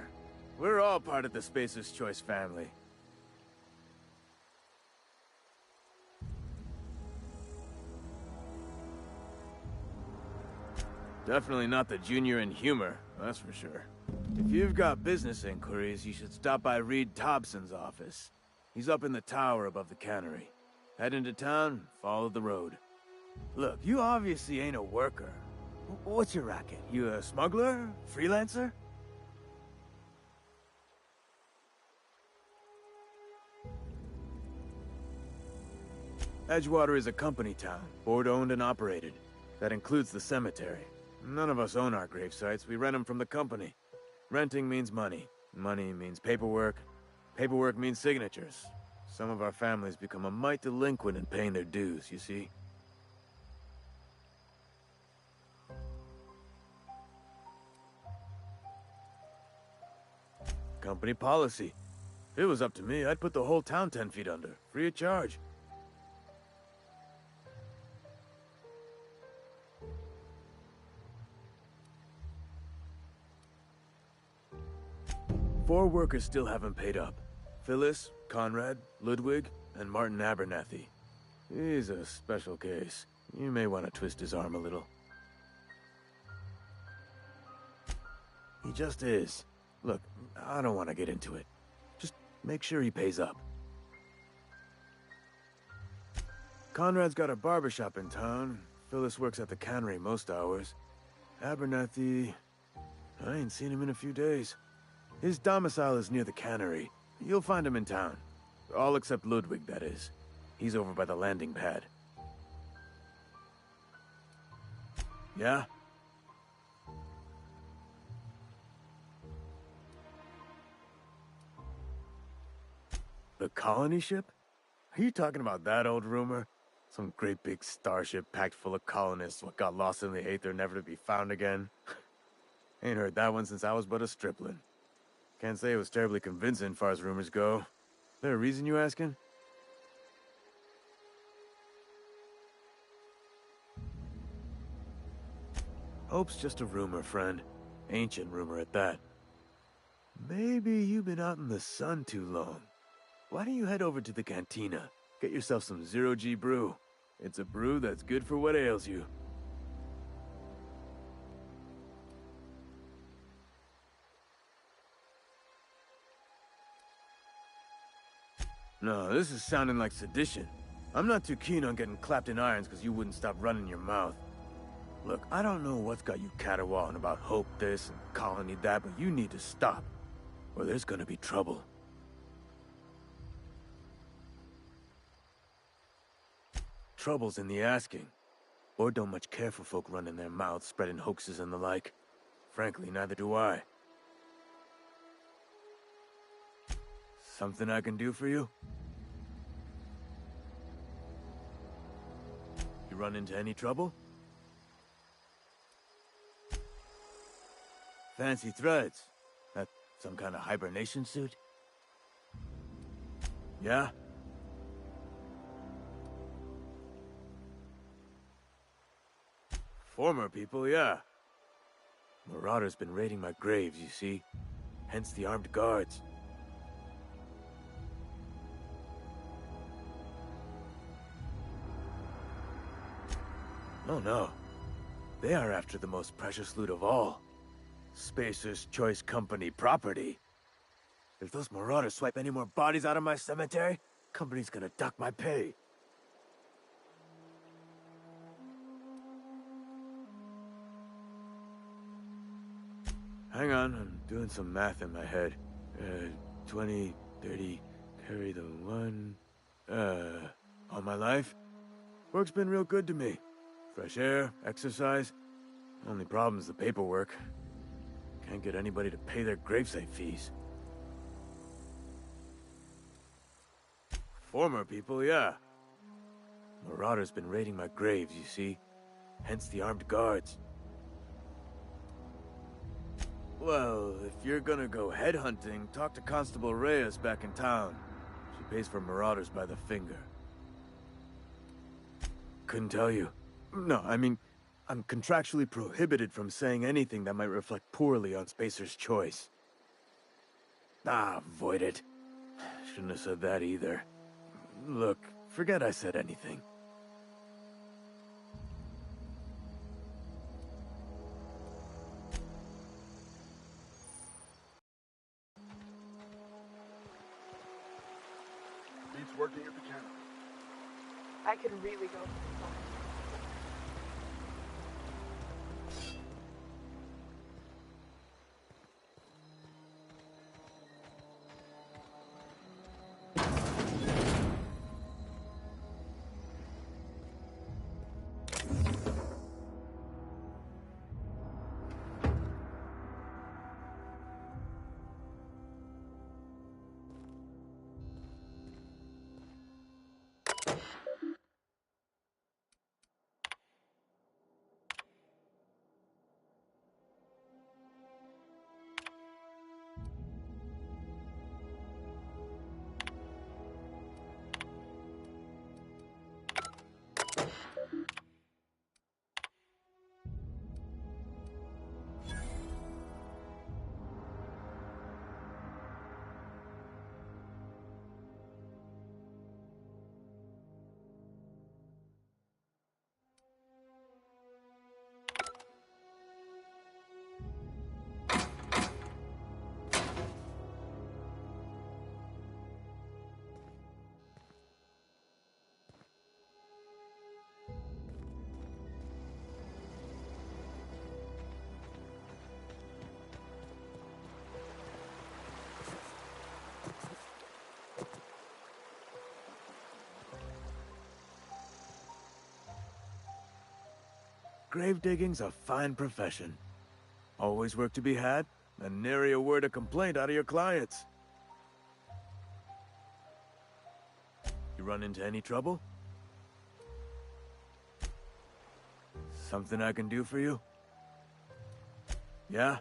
We're all part of the Spacer's Choice family. Definitely not the junior in humor, that's for sure. If you've got business inquiries, you should stop by Reed Thompson's office. He's up in the tower above the cannery. Head into town, follow the road. Look, you obviously ain't a worker. What's your racket? You a smuggler? Freelancer? Edgewater is a company town, board-owned and operated. That includes the cemetery. None of us own our grave sites, we rent them from the company. Renting means money. Money means paperwork. Paperwork means signatures. Some of our families become a mite delinquent in paying their dues, you see? Company policy. If it was up to me, I'd put the whole town 10 feet under, free of charge. Four workers still haven't paid up. Phyllis, Conrad, Ludwig, and Martin Abernathy. He's a special case. You may want to twist his arm a little. He just is. Look, I don't want to get into it. Just make sure he pays up. Conrad's got a barbershop in town. Phyllis works at the cannery most hours. Abernathy... I ain't seen him in a few days. His domicile is near the cannery. You'll find him in town. All except Ludwig, that is. He's over by the landing pad. Yeah? The colony ship? Are you talking about that old rumor? Some great big starship packed full of colonists what got lost in the aether never to be found again? Ain't heard that one since I was but a stripling. Can't say it was terribly convincing, far as rumors go. There a reason you asking? Hope's just a rumor, friend. Ancient rumor at that. Maybe you've been out in the sun too long. Why don't you head over to the cantina? Get yourself some zero-G brew. It's a brew that's good for what ails you. No, this is sounding like sedition. I'm not too keen on getting clapped in irons because you wouldn't stop running your mouth. Look, I don't know what's got you caterwauling about Hope this and Colony that, but you need to stop, or there's gonna be trouble. Trouble's in the asking. Board don't much care for folk running their mouths, spreading hoaxes and the like. Frankly, neither do I. Something I can do for you? You run into any trouble? Fancy threads. That some kind of hibernation suit? Yeah? Former people, yeah. Marauders been raiding my graves, you see. Hence the armed guards. Oh no. They are after the most precious loot of all. Spacer's Choice Company property. If those marauders swipe any more bodies out of my cemetery, company's gonna duck my pay. Hang on, I'm doing some math in my head. 20, 30, carry the one... all my life? Work's been real good to me. Fresh air, exercise. Only problem's the paperwork. Can't get anybody to pay their gravesite fees. Former people, yeah. Marauders been raiding my graves, you see. Hence the armed guards. Well, if you're gonna go headhunting, talk to Constable Reyes back in town. She pays for marauders by the finger. Couldn't tell you. No, I mean, I'm contractually prohibited from saying anything that might reflect poorly on Spacer's Choice. Ah, avoid it. Shouldn't have said that either. Look, forget I said anything. Beats working at the cannery. I could really go. grave digging's a fine profession. Always work to be had, and nary a word of complaint out of your clients. You run into any trouble? Something I can do for you? Yeah?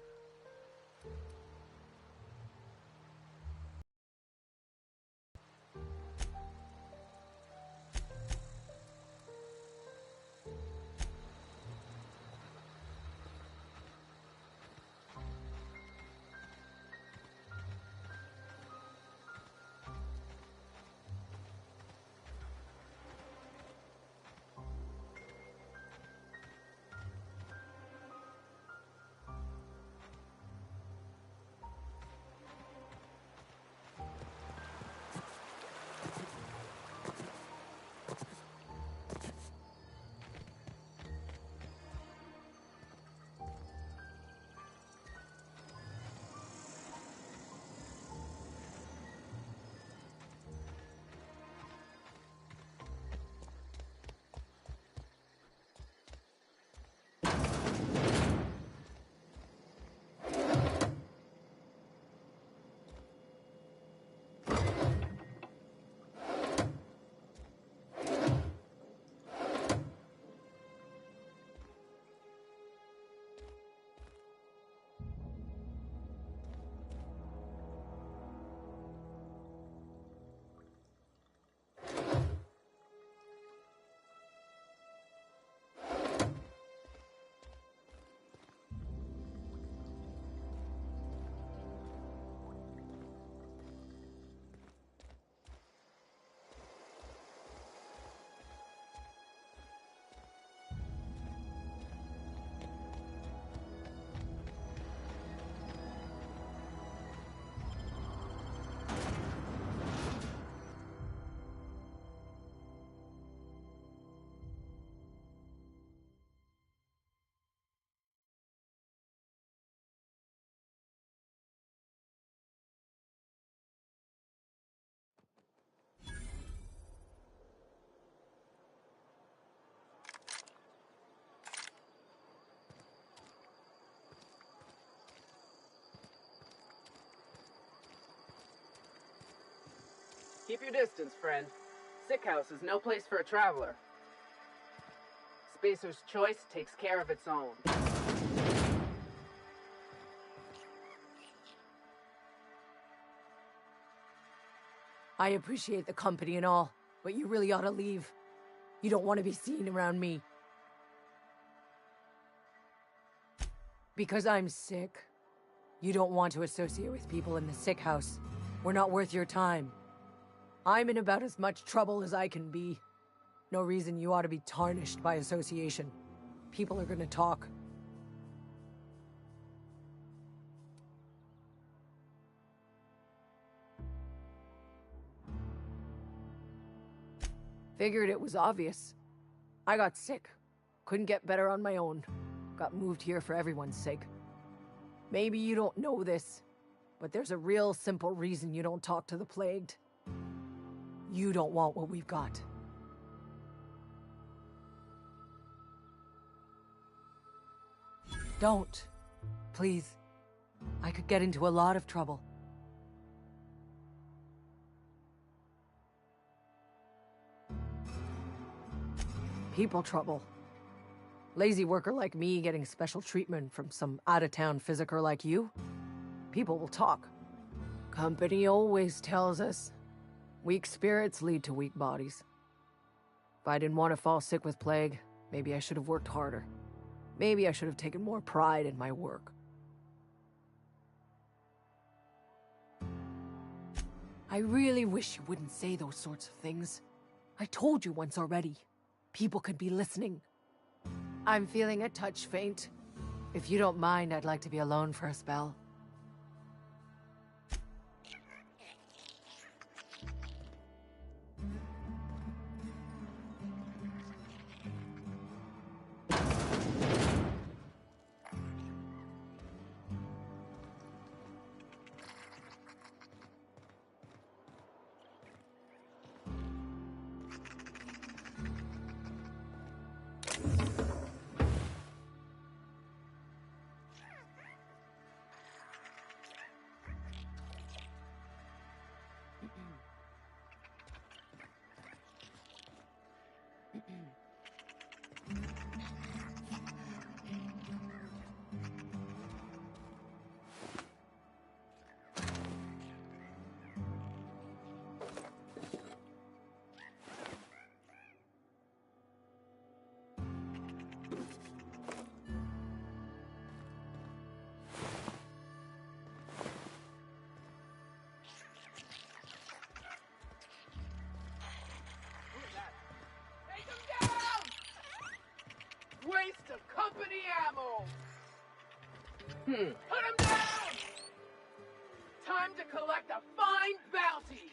Keep your distance, friend. Sick house is no place for a traveler. Spacer's choice takes care of its own. I appreciate the company and all, but you really ought to leave. You don't want to be seen around me. Because I'm sick. You don't want to associate with people in the sick house. We're not worth your time. I'm in about as much trouble as I can be. No reason you ought to be tarnished by association. People are gonna talk. Figured it was obvious. I got sick. Couldn't get better on my own. Got moved here for everyone's sake. Maybe you don't know this, but there's a real simple reason you don't talk to the plagued. You don't want what we've got. Don't. Please. I could get into a lot of trouble. People trouble. Lazy worker like me getting special treatment from some out-of-town physiker like you? People will talk. Company always tells us, weak spirits lead to weak bodies. If I didn't want to fall sick with plague, maybe I should have worked harder. Maybe I should have taken more pride in my work. I really wish you wouldn't say those sorts of things. I told you once already. People could be listening. I'm feeling a touch faint. If you don't mind, I'd like to be alone for a spell. Put him down! Time to collect a fine bounty!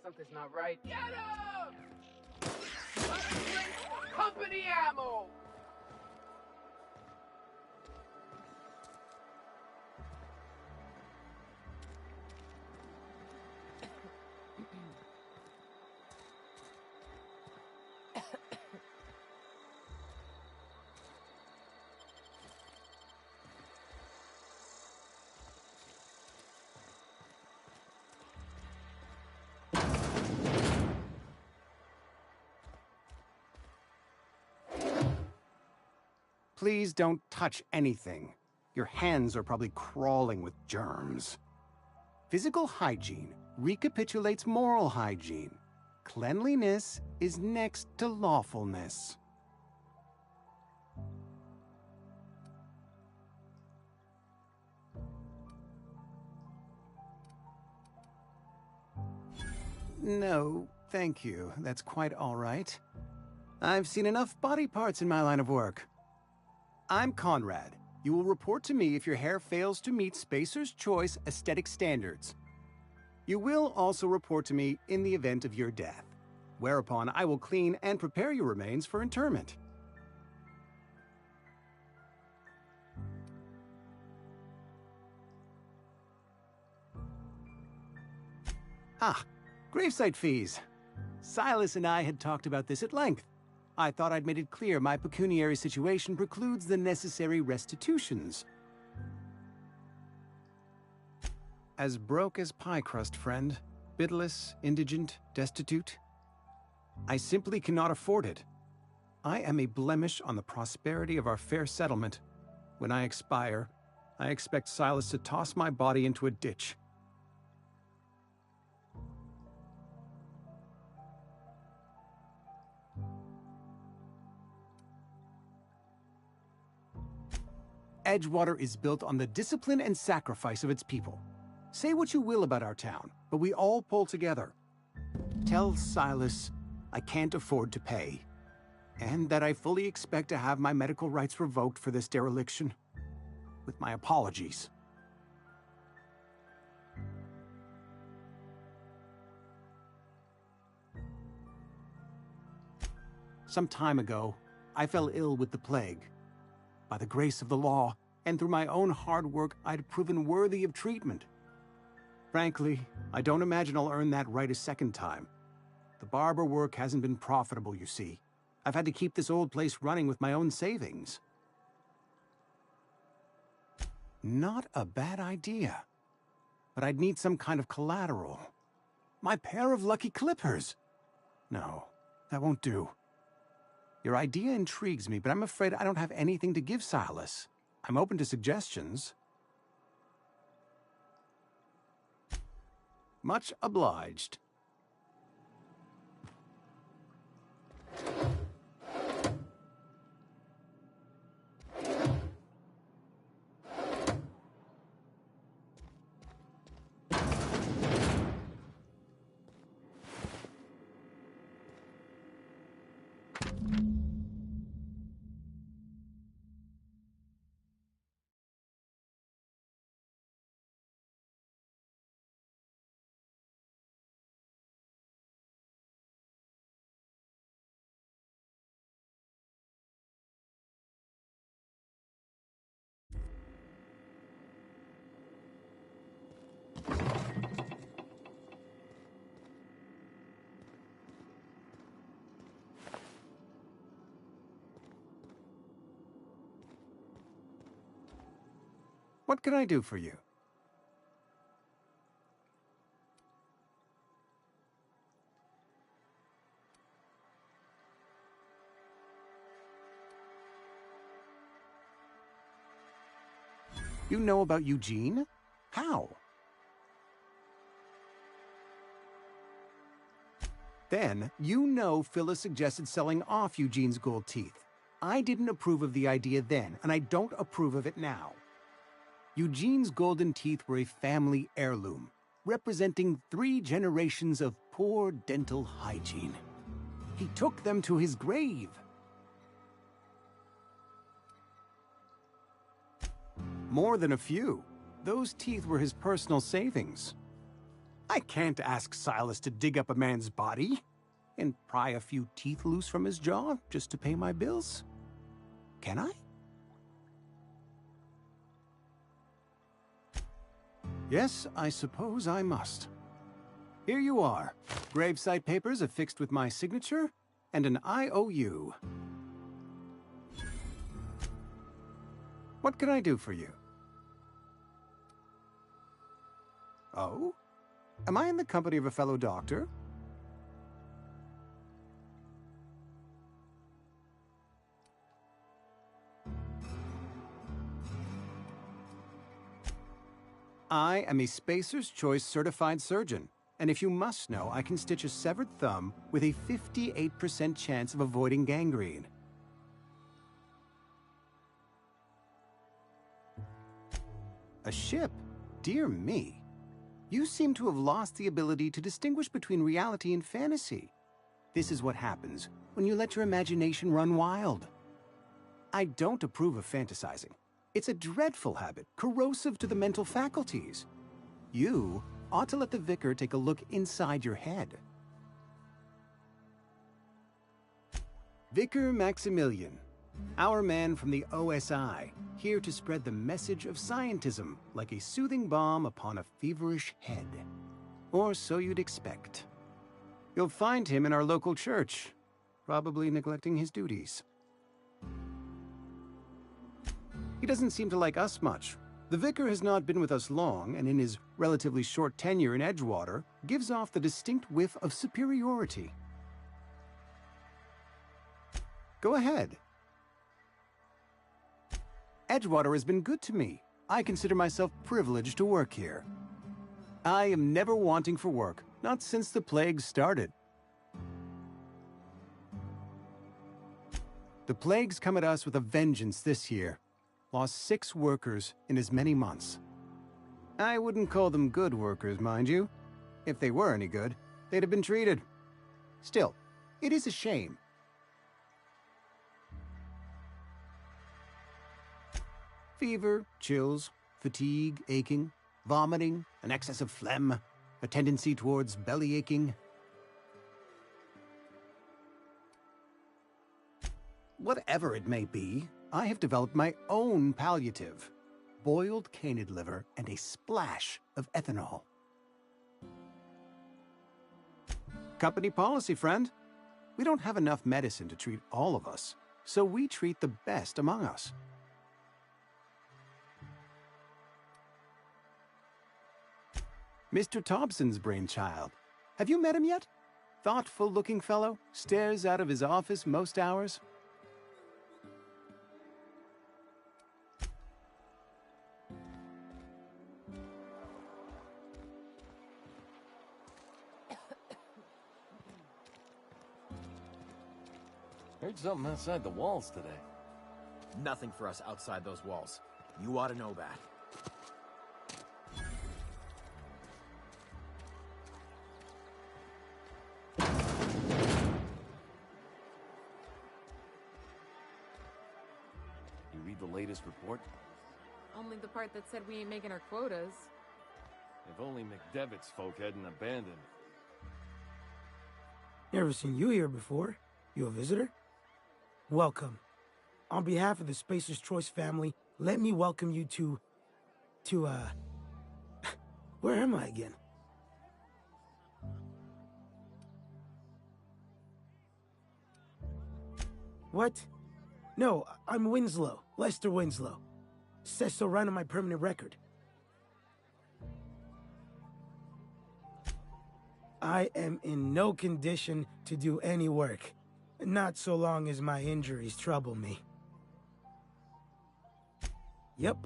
Something's not right. Get him! Company ammo! Please don't touch anything. Your hands are probably crawling with germs. Physical hygiene recapitulates moral hygiene. Cleanliness is next to lawfulness. No, thank you. That's quite all right. I've seen enough body parts in my line of work. I'm Conrad. You will report to me if your hair fails to meet Spacer's Choice aesthetic standards. You will also report to me in the event of your death, whereupon I will clean and prepare your remains for interment. Ah, gravesite fees. Silas and I had talked about this at length. I thought I'd made it clear my pecuniary situation precludes the necessary restitutions. As broke as pie crust, friend. Bitless, indigent, destitute. I simply cannot afford it. I am a blemish on the prosperity of our fair settlement. When I expire, I expect Silas to toss my body into a ditch. Edgewater is built on the discipline and sacrifice of its people. Say what you will about our town, but we all pull together. Tell Silas I can't afford to pay, and that I fully expect to have my medical rights revoked for this dereliction. With my apologies. Some time ago, I fell ill with the plague. By the grace of the law, and through my own hard work, I'd proven worthy of treatment. Frankly, I don't imagine I'll earn that right a second time. The barber work hasn't been profitable, you see. I've had to keep this old place running with my own savings. Not a bad idea. But I'd need some kind of collateral. My pair of lucky clippers! No, that won't do. Your idea intrigues me, but I'm afraid I don't have anything to give Silas. I'm open to suggestions. Much obliged. What can I do for you? You know about Eugene? How? Then, you know Phyllis suggested selling off Eugene's gold teeth. I didn't approve of the idea then, and I don't approve of it now. Eugene's golden teeth were a family heirloom, representing 3 generations of poor dental hygiene. He took them to his grave. More than a few. Those teeth were his personal savings. I can't ask Silas to dig up a man's body and pry a few teeth loose from his jaw just to pay my bills. Can I? Yes, I suppose I must. Here you are. Gravesite papers affixed with my signature and an IOU. What can I do for you? Oh? Am I in the company of a fellow doctor? I am a Spacer's Choice certified surgeon, and if you must know, I can stitch a severed thumb with a 58% chance of avoiding gangrene. A ship? Dear me. You seem to have lost the ability to distinguish between reality and fantasy. This is what happens when you let your imagination run wild. I don't approve of fantasizing. It's a dreadful habit, corrosive to the mental faculties. You ought to let the vicar take a look inside your head. Vicar Maximilian, our man from the OSI, here to spread the message of scientism like a soothing balm upon a feverish head. Or so you'd expect. You'll find him in our local church, probably neglecting his duties. He doesn't seem to like us much. The vicar has not been with us long, and in his relatively short tenure in Edgewater, gives off the distinct whiff of superiority. Go ahead. Edgewater has been good to me. I consider myself privileged to work here. I am never wanting for work, not since the plague started. The plague's come at us with a vengeance this year. Lost 6 workers in as many months. I wouldn't call them good workers, mind you. If they were any good, they'd have been treated. Still, it is a shame. Fever, chills, fatigue, aching, vomiting, an excess of phlegm, a tendency towards belly aching. Whatever it may be, I have developed my own palliative. Boiled canid liver and a splash of ethanol. Company policy, friend. We don't have enough medicine to treat all of us, so we treat the best among us. Mr. Thompson's brainchild. Have you met him yet? Thoughtful-looking fellow, stares out of his office most hours. Heard something outside the walls today. Nothing for us outside those walls. You ought to know that. You read the latest report? Only the part that said we ain't making our quotas. If only McDevitt's folk hadn't abandoned. Never seen you here before. You a visitor? Welcome. On behalf of the Spacer's Choice family, let me welcome you to, where am I again? What? No, I'm Winslow, Lester Winslow. Says so right on my permanent record. I am in no condition to do any work. Not so long as my injuries trouble me. Yep.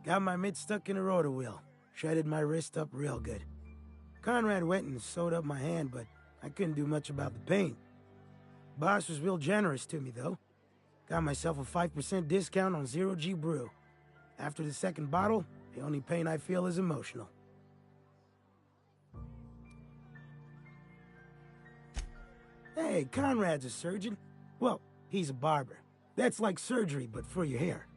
Got my mitt stuck in a rotor wheel. Shredded my wrist up real good. Conrad went and sewed up my hand, but I couldn't do much about the pain. Boss was real generous to me, though. Got myself a 5% discount on Zero G Brew. After the second bottle, the only pain I feel is emotional. Hey, Conrad's a surgeon. Well, he's a barber. That's like surgery, but for your hair.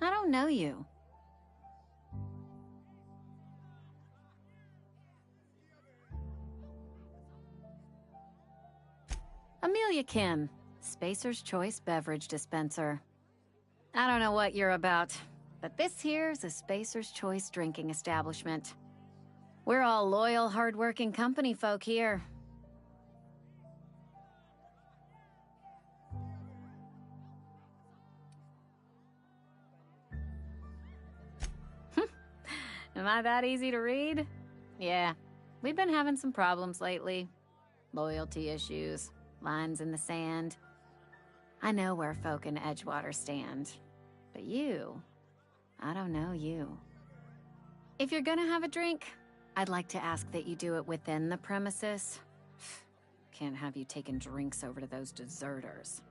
I don't know you. Amelia Kim, Spacer's Choice Beverage Dispenser. I don't know what you're about, but this here's a Spacer's Choice drinking establishment. We're all loyal, hard-working company folk here. Am I that easy to read? Yeah, we've been having some problems lately. Loyalty issues, lines in the sand. I know where folk in Edgewater stand. But you, I don't know you. If you're gonna have a drink, I'd like to ask that you do it within the premises. Can't have you taking drinks over to those deserters.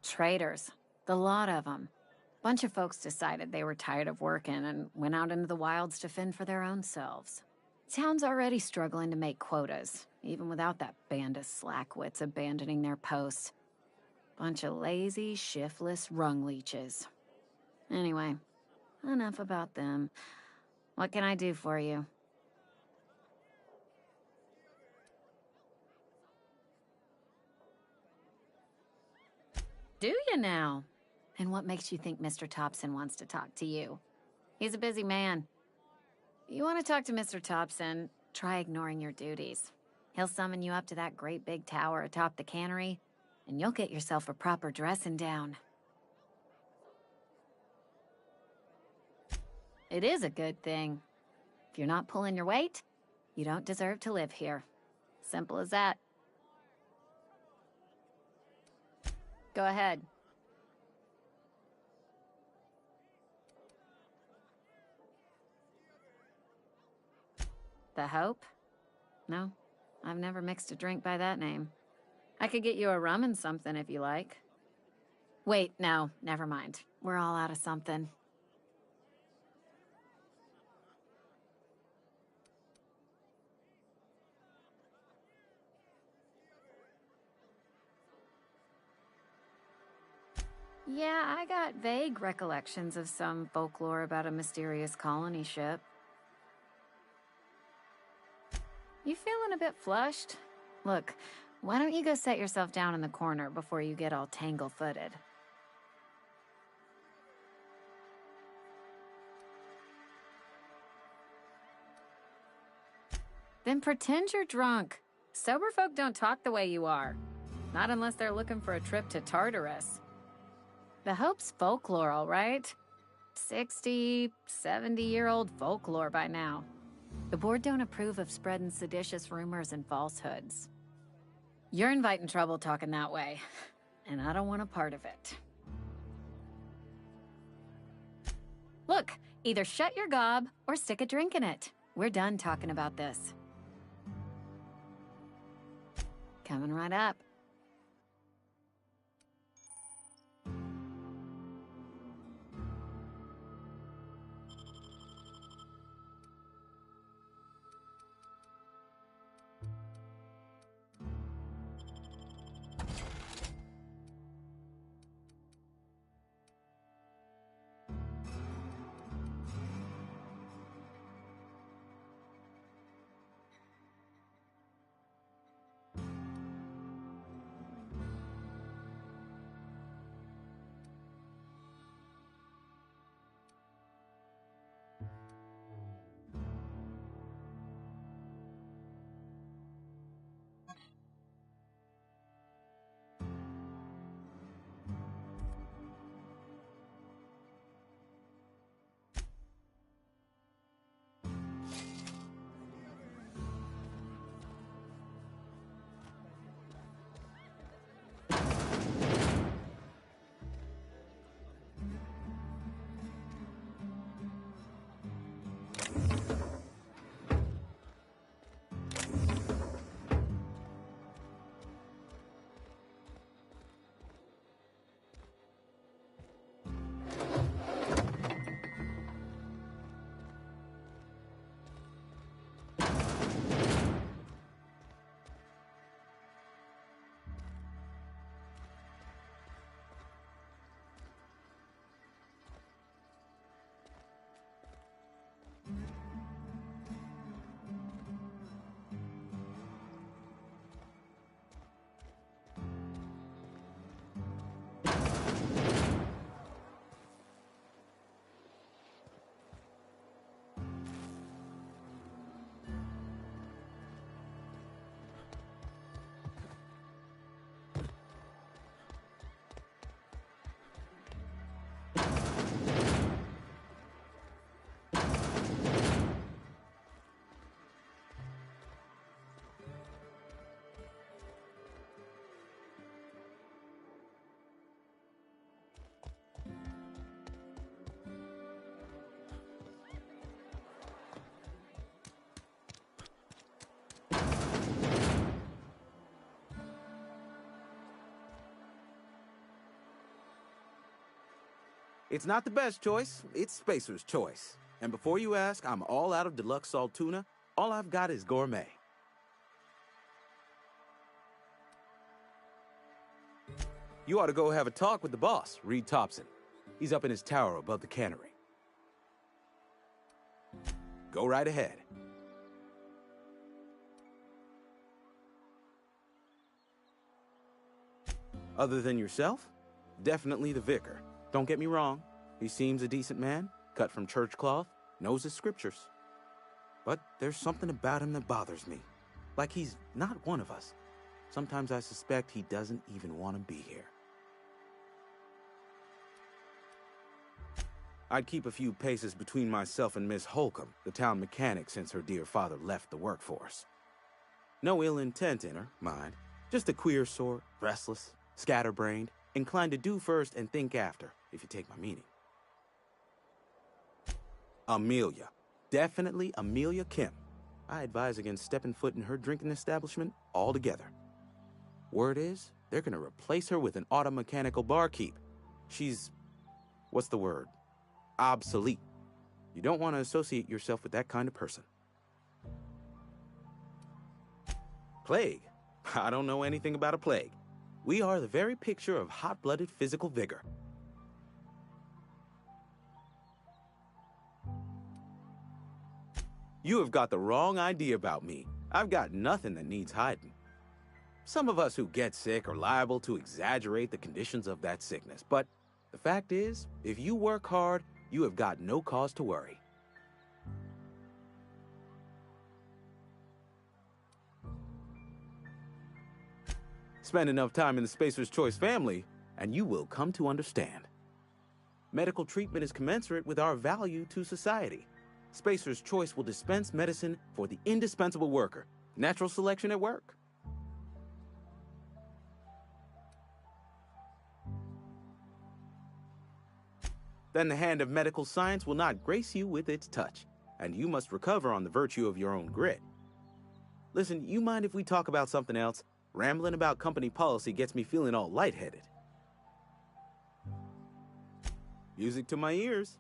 Traitors. The lot of them. Bunch of folks decided they were tired of working and went out into the wilds to fend for their own selves. Town's already struggling to make quotas, even without that band of slackwits abandoning their posts. Bunch of lazy, shiftless rung leeches. Anyway, enough about them. What can I do for you? Do you now? And what makes you think Mr. Thompson wants to talk to you? He's a busy man. You want to talk to Mr. Thompson, try ignoring your duties. He'll summon you up to that great big tower atop the cannery, and you'll get yourself a proper dressing down. It is a good thing. If you're not pulling your weight, you don't deserve to live here. Simple as that. Go ahead. The Hope? No, I've never mixed a drink by that name. I could get you a rum and something if you like. Wait, no, never mind. We're all out of something. Yeah, I got vague recollections of some folklore about a mysterious colony ship. You feeling a bit flushed? Look, why don't you go set yourself down in the corner before you get all tangle-footed? Then pretend you're drunk. Sober folk don't talk the way you are. Not unless they're looking for a trip to Tartarus. The Hope's folklore, all right? 60, 70-year-old folklore by now. The board don't approve of spreading seditious rumors and falsehoods. You're inviting trouble talking that way, and I don't want a part of it. Look, either shut your gob or stick a drink in it. We're done talking about this. Coming right up. It's not the best choice, it's Spacer's choice. And before you ask, I'm all out of deluxe salt tuna. All I've got is gourmet. You ought to go have a talk with the boss, Reed Thompson. He's up in his tower above the cannery. Go right ahead. Other than yourself? Definitely the vicar. Don't get me wrong. He seems a decent man, cut from church cloth, knows his scriptures. But there's something about him that bothers me. Like he's not one of us. Sometimes I suspect he doesn't even want to be here. I'd keep a few paces between myself and Miss Holcomb, the town mechanic, since her dear father left the workforce. No ill intent in her, mind. Just a queer sort, restless, scatterbrained, inclined to do first and think after, if you take my meaning. Amelia. Definitely Amelia Kim. I advise against stepping foot in her drinking establishment altogether. Word is, they're gonna replace her with an auto mechanical barkeep. She's... what's the word? Obsolete. You don't want to associate yourself with that kind of person. Plague? I don't know anything about a plague. We are the very picture of hot-blooded physical vigor. You have got the wrong idea about me. I've got nothing that needs hiding. Some of us who get sick are liable to exaggerate the conditions of that sickness, but the fact is, if you work hard, you have got no cause to worry. Spend enough time in the Spacer's Choice family, and you will come to understand. Medical treatment is commensurate with our value to society. Spacer's Choice will dispense medicine for the indispensable worker. Natural selection at work. Then the hand of medical science will not grace you with its touch, and you must recover on the virtue of your own grit. Listen, you mind if we talk about something else? Rambling about company policy gets me feeling all lightheaded. Music to my ears.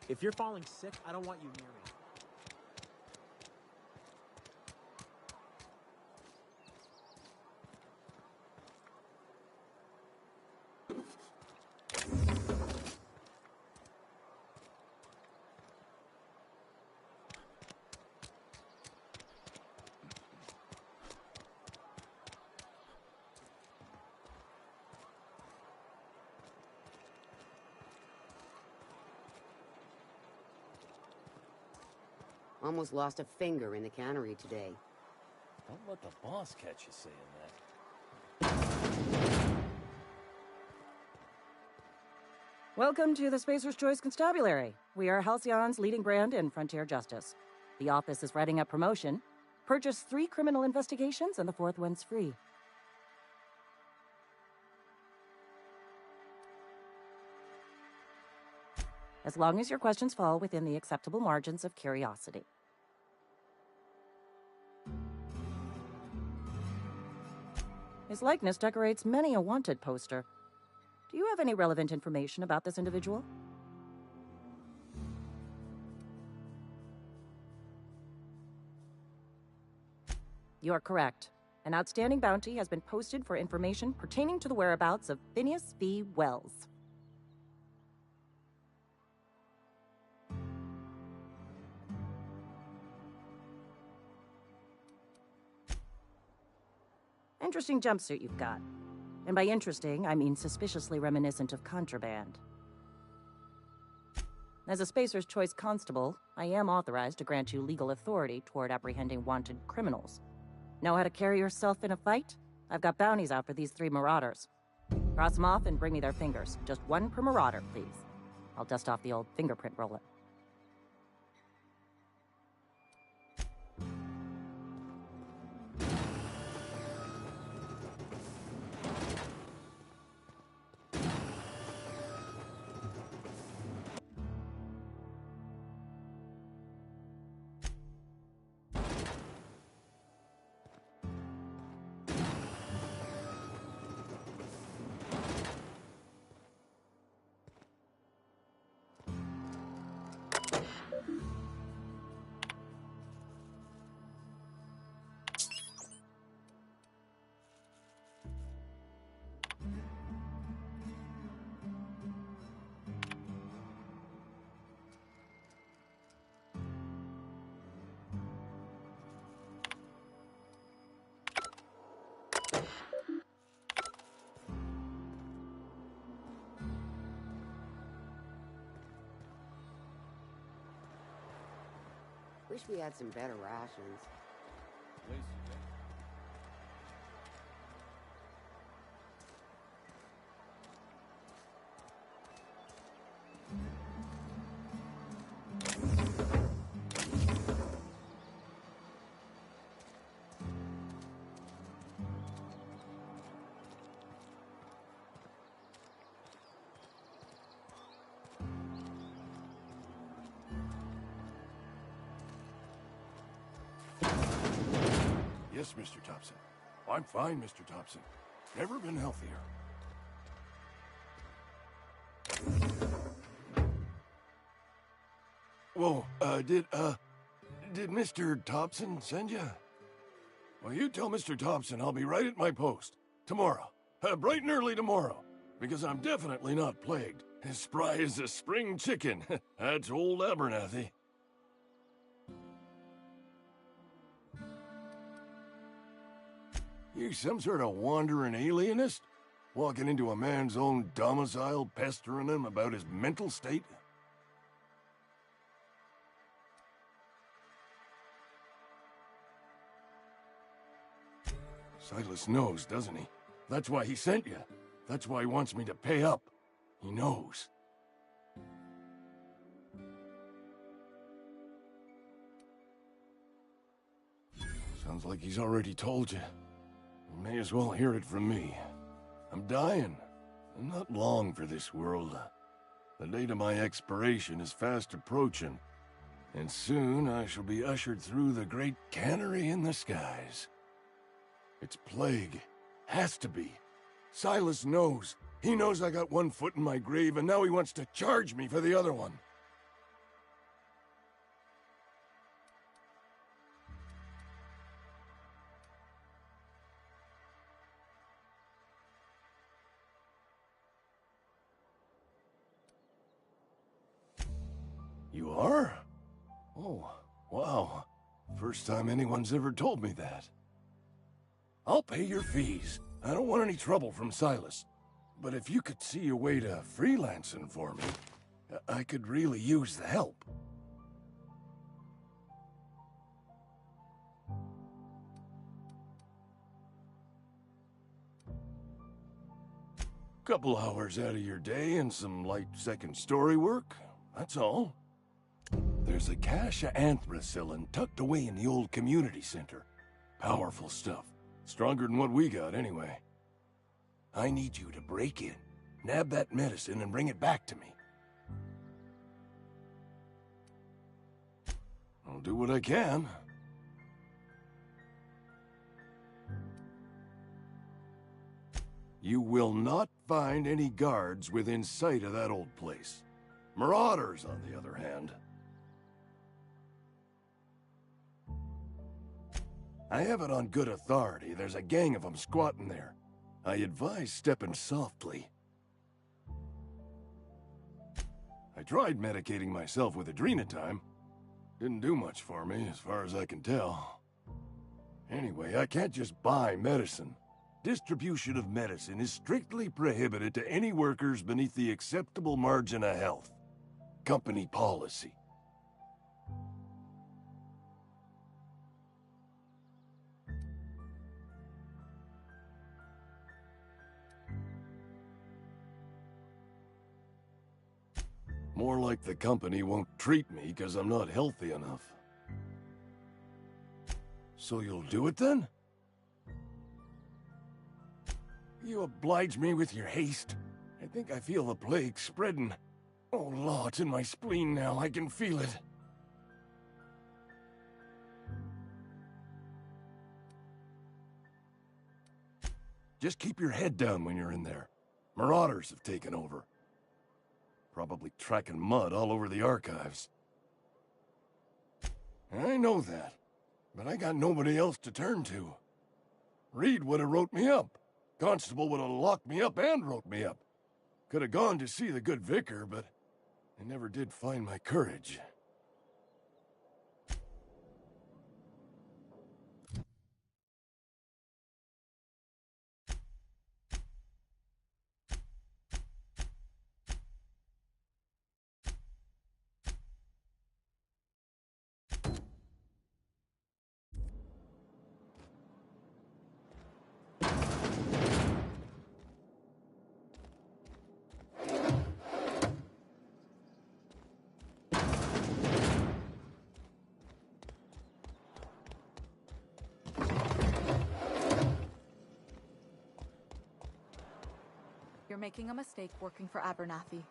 If you're falling sick, I don't want you near me. Almost lost a finger in the cannery today. Don't let the boss catch you saying that. Welcome to the Spacer's Choice Constabulary. We are Halcyon's leading brand in frontier justice. The office is writing up promotion. Purchase 3 criminal investigations and the 4th one's free. as long as your questions fall within the acceptable margins of curiosity. His likeness decorates many a wanted poster. Do you have any relevant information about this individual? You are correct. An outstanding bounty has been posted for information pertaining to the whereabouts of Phineas V. Wells. Interesting jumpsuit you've got. And by interesting, I mean suspiciously reminiscent of contraband. As a Spacer's Choice Constable, I am authorized to grant you legal authority toward apprehending wanted criminals. Know how to carry yourself in a fight? I've got bounties out for these 3 marauders. Cross them off and bring me their fingers. Just 1 per marauder, please. I'll dust off the old fingerprint roller. Wish we had some better rations. Yes, Mr. Thompson. I'm fine, Mr. Thompson. Never been healthier. Whoa, did Mr. Thompson send you? Well, you tell Mr. Thompson I'll be right at my post. Tomorrow. Bright and early tomorrow. Because I'm definitely not plagued. As spry as a spring chicken. That's old Abernathy. You some sort of wandering alienist? Walking into a man's own domicile, pestering him about his mental state? Silas knows, doesn't he? That's why he sent you. That's why he wants me to pay up. He knows. Sounds like he's already told you. You may as well hear it from me. I'm dying. I'm not long for this world. The date of my expiration is fast approaching, and soon I shall be ushered through the great cannery in the skies. It's plague. Has to be. Silas knows. He knows I got one foot in my grave, and now he wants to charge me for the other one. You are? Oh, wow. First time anyone's ever told me that. I'll pay your fees. I don't want any trouble from Silas. But if you could see a way to freelancing for me, I could really use the help. Couple hours out of your day and some light second story work, that's all. There's a cache of anthracillin tucked away in the old community center. Powerful stuff. Stronger than what we got, anyway. I need you to break in, nab that medicine, and bring it back to me. do what I can. You will not find any guards within sight of that old place. Marauders, on the other hand. I have it on good authority. There's a gang of them squatting there. I advise stepping softly. I tried medicating myself with adrenatime. Didn't do much for me, as far as I can tell. Anyway, I can't just buy medicine. Distribution of medicine is strictly prohibited to any workers beneath the acceptable margin of health. Company policy. More like the company won't treat me because I'm not healthy enough. So you'll do it then? You oblige me with your haste. I think I feel the plague spreading. Oh, Law, it's in my spleen now. I can feel it. Just keep your head down when you're in there. Marauders have taken over. Probably tracking mud all over the archives. I know that, but I got nobody else to turn to. Reed would have wrote me up. Constable would have locked me up and wrote me up. Could have gone to see the good vicar, but I never did find my courage. You're making a mistake working for Abernathy.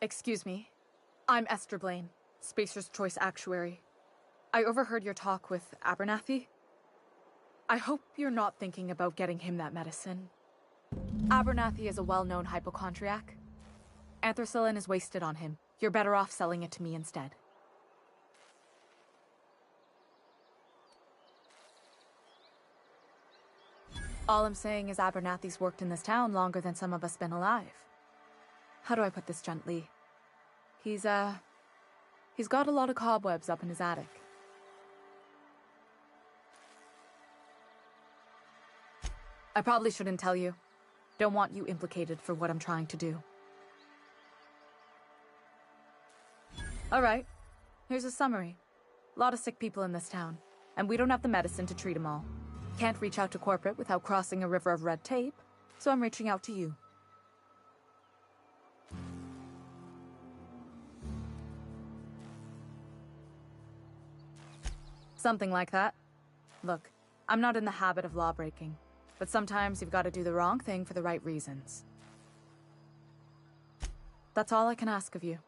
Excuse me. I'm Esther Blaine, Spacer's Choice Actuary. I overheard your talk with Abernathy. I hope you're not thinking about getting him that medicine. Abernathy is a well-known hypochondriac. Anthracillin is wasted on him. You're better off selling it to me instead. All I'm saying is Abernathy's worked in this town longer than some of us been alive. How do I put this gently? He's got a lot of cobwebs up in his attic. I probably shouldn't tell you. Don't want you implicated for what I'm trying to do. Alright, here's a summary. A lot of sick people in this town, and we don't have the medicine to treat them all. Can't reach out to corporate without crossing a river of red tape, so I'm reaching out to you. Something like that. Look, I'm not in the habit of law-breaking, but sometimes you've got to do the wrong thing for the right reasons. That's all I can ask of you.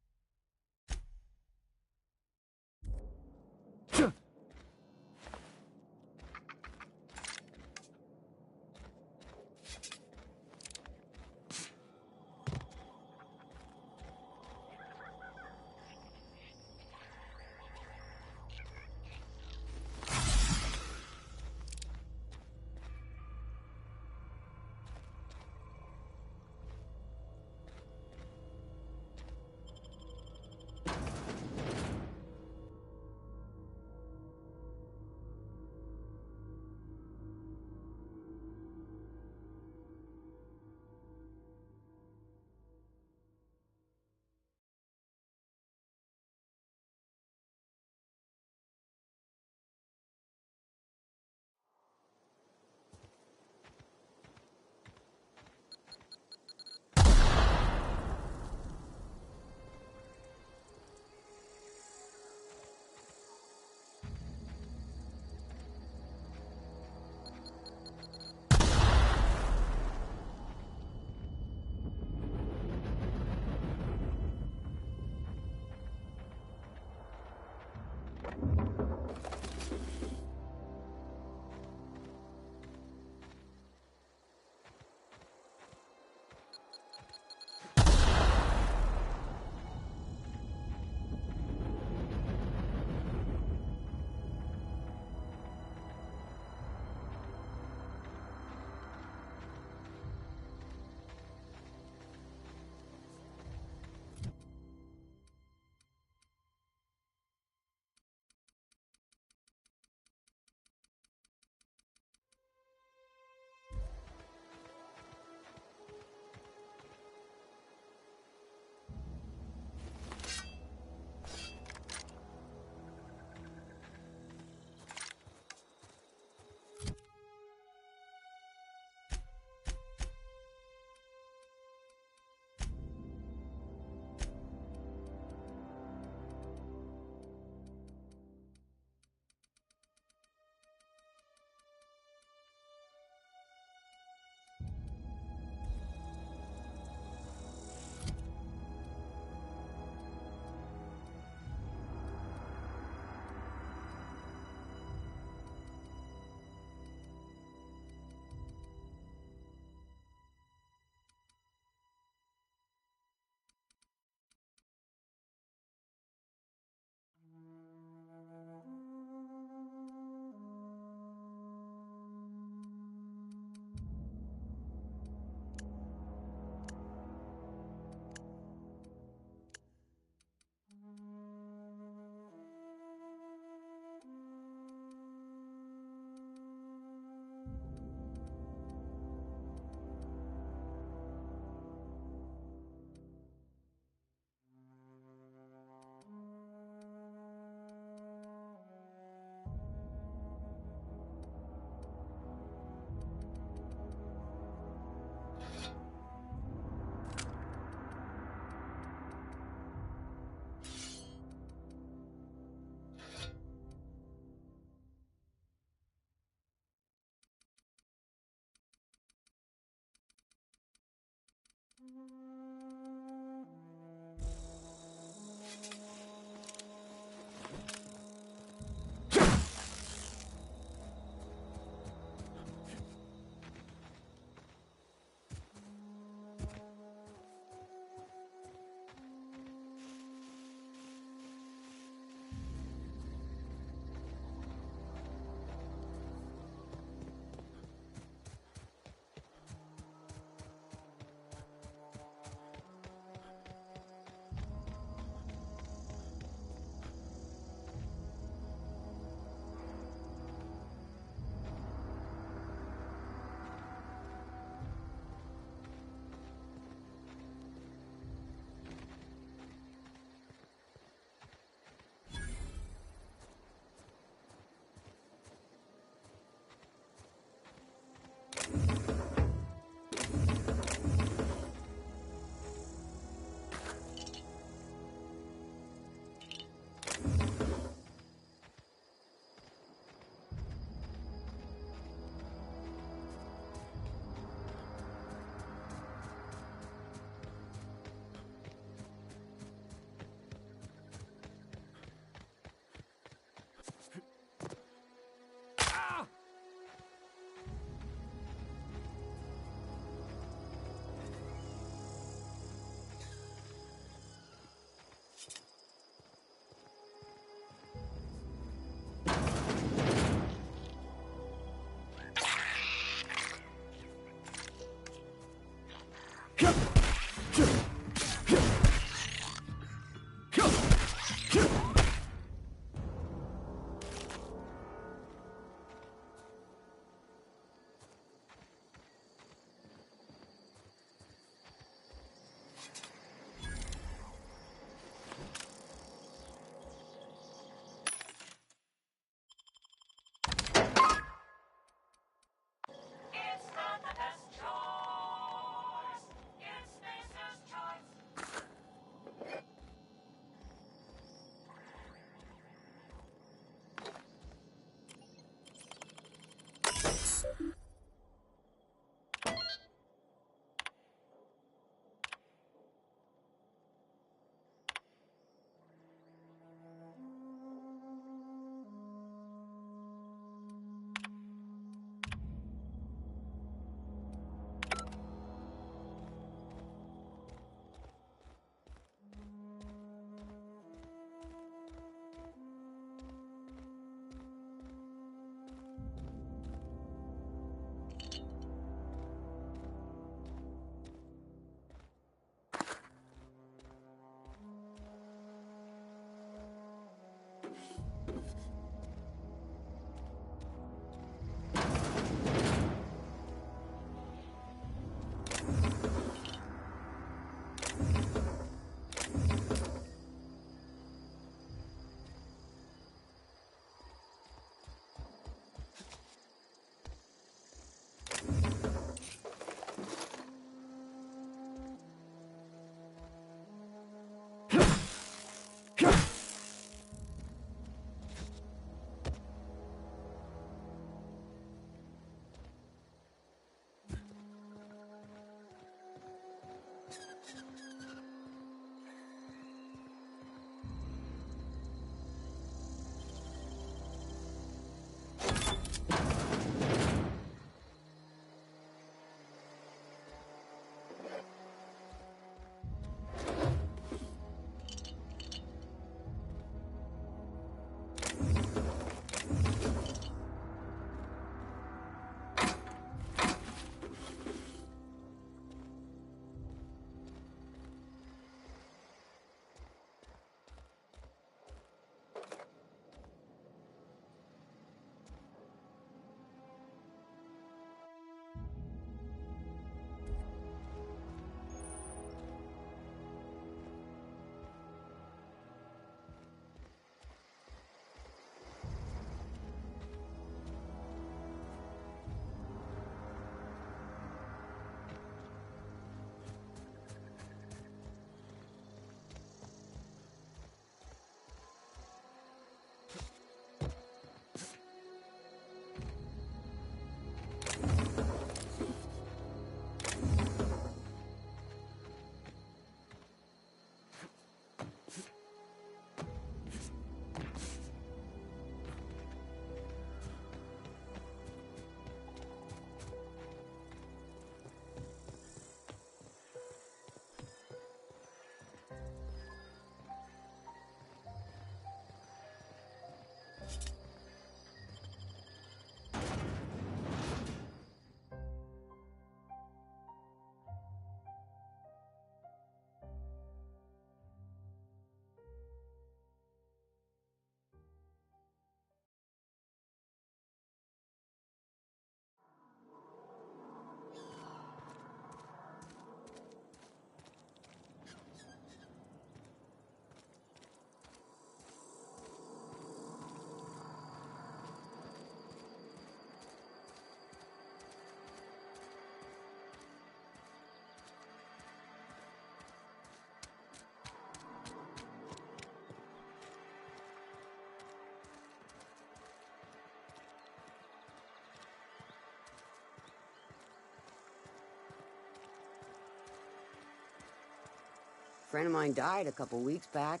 Friend of mine died a couple weeks back.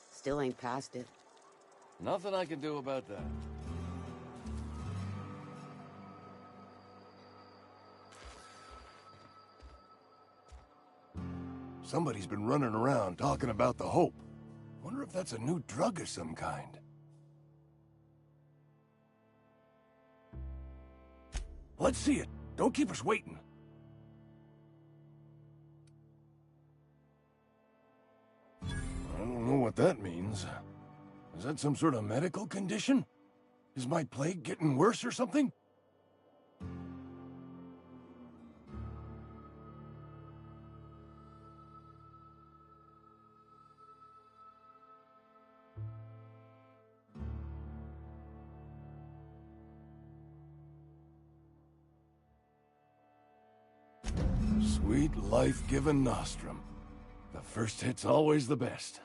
Still ain't past it. Nothing I can do about that. Somebody's been running around talking about the Hope. Wonder if that's a new drug of some kind. Let's see it. Don't keep us waiting. what that means. Is that some sort of medical condition? Is my plague getting worse or something? Sweet life-giving nostrum. The first hit's always the best.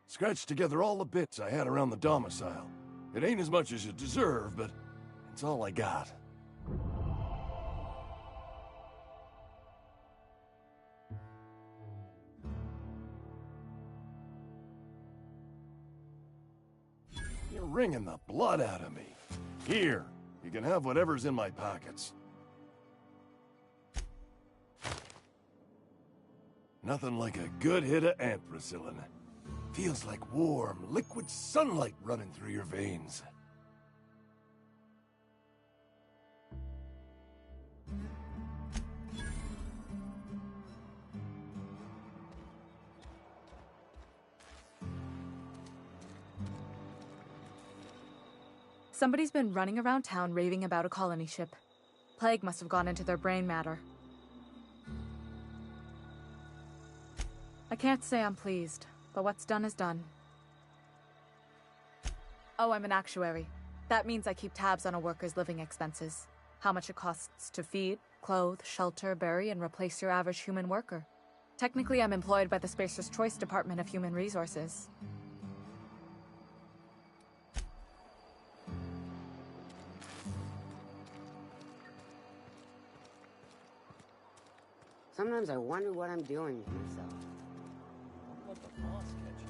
Scratched together all the bits I had around the domicile. It ain't as much as you deserve, but it's all I got. You're wringing the blood out of me. Here, you can have whatever's in my pockets. Nothing like a good hit of ampicillin. Feels like warm, liquid sunlight running through your veins. Somebody's been running around town raving about a colony ship. Plague must have gone into their brain matter. I can't say I'm pleased, but what's done is done. Oh, I'm an actuary. That means I keep tabs on a worker's living expenses. How much it costs to feed, clothe, shelter, bury, and replace your average human worker. Technically, I'm employed by the Spacer's Choice Department of Human Resources. Sometimes I wonder what I'm doing with myself. Let the boss catch you.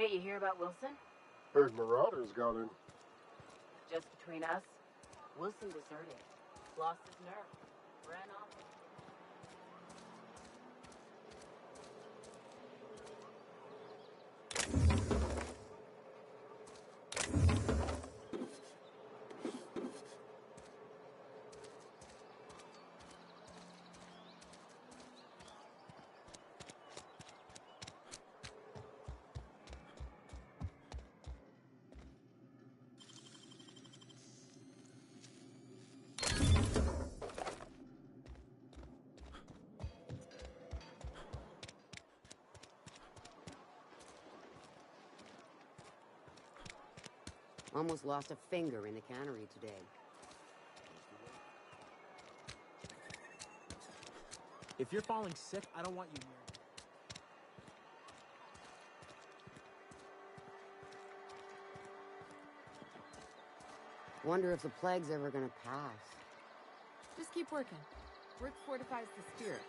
Hey, you hear about Wilson? Heard Marauders got in. Just between us, Wilson deserted. Lost his nerve. Ran off. Almost lost a finger in the cannery today. If you're falling sick, I don't want you near me. Wonder if the plague's ever gonna pass. Just keep working. Work fortifies the spirit.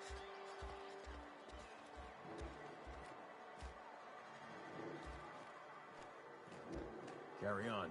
Carry on.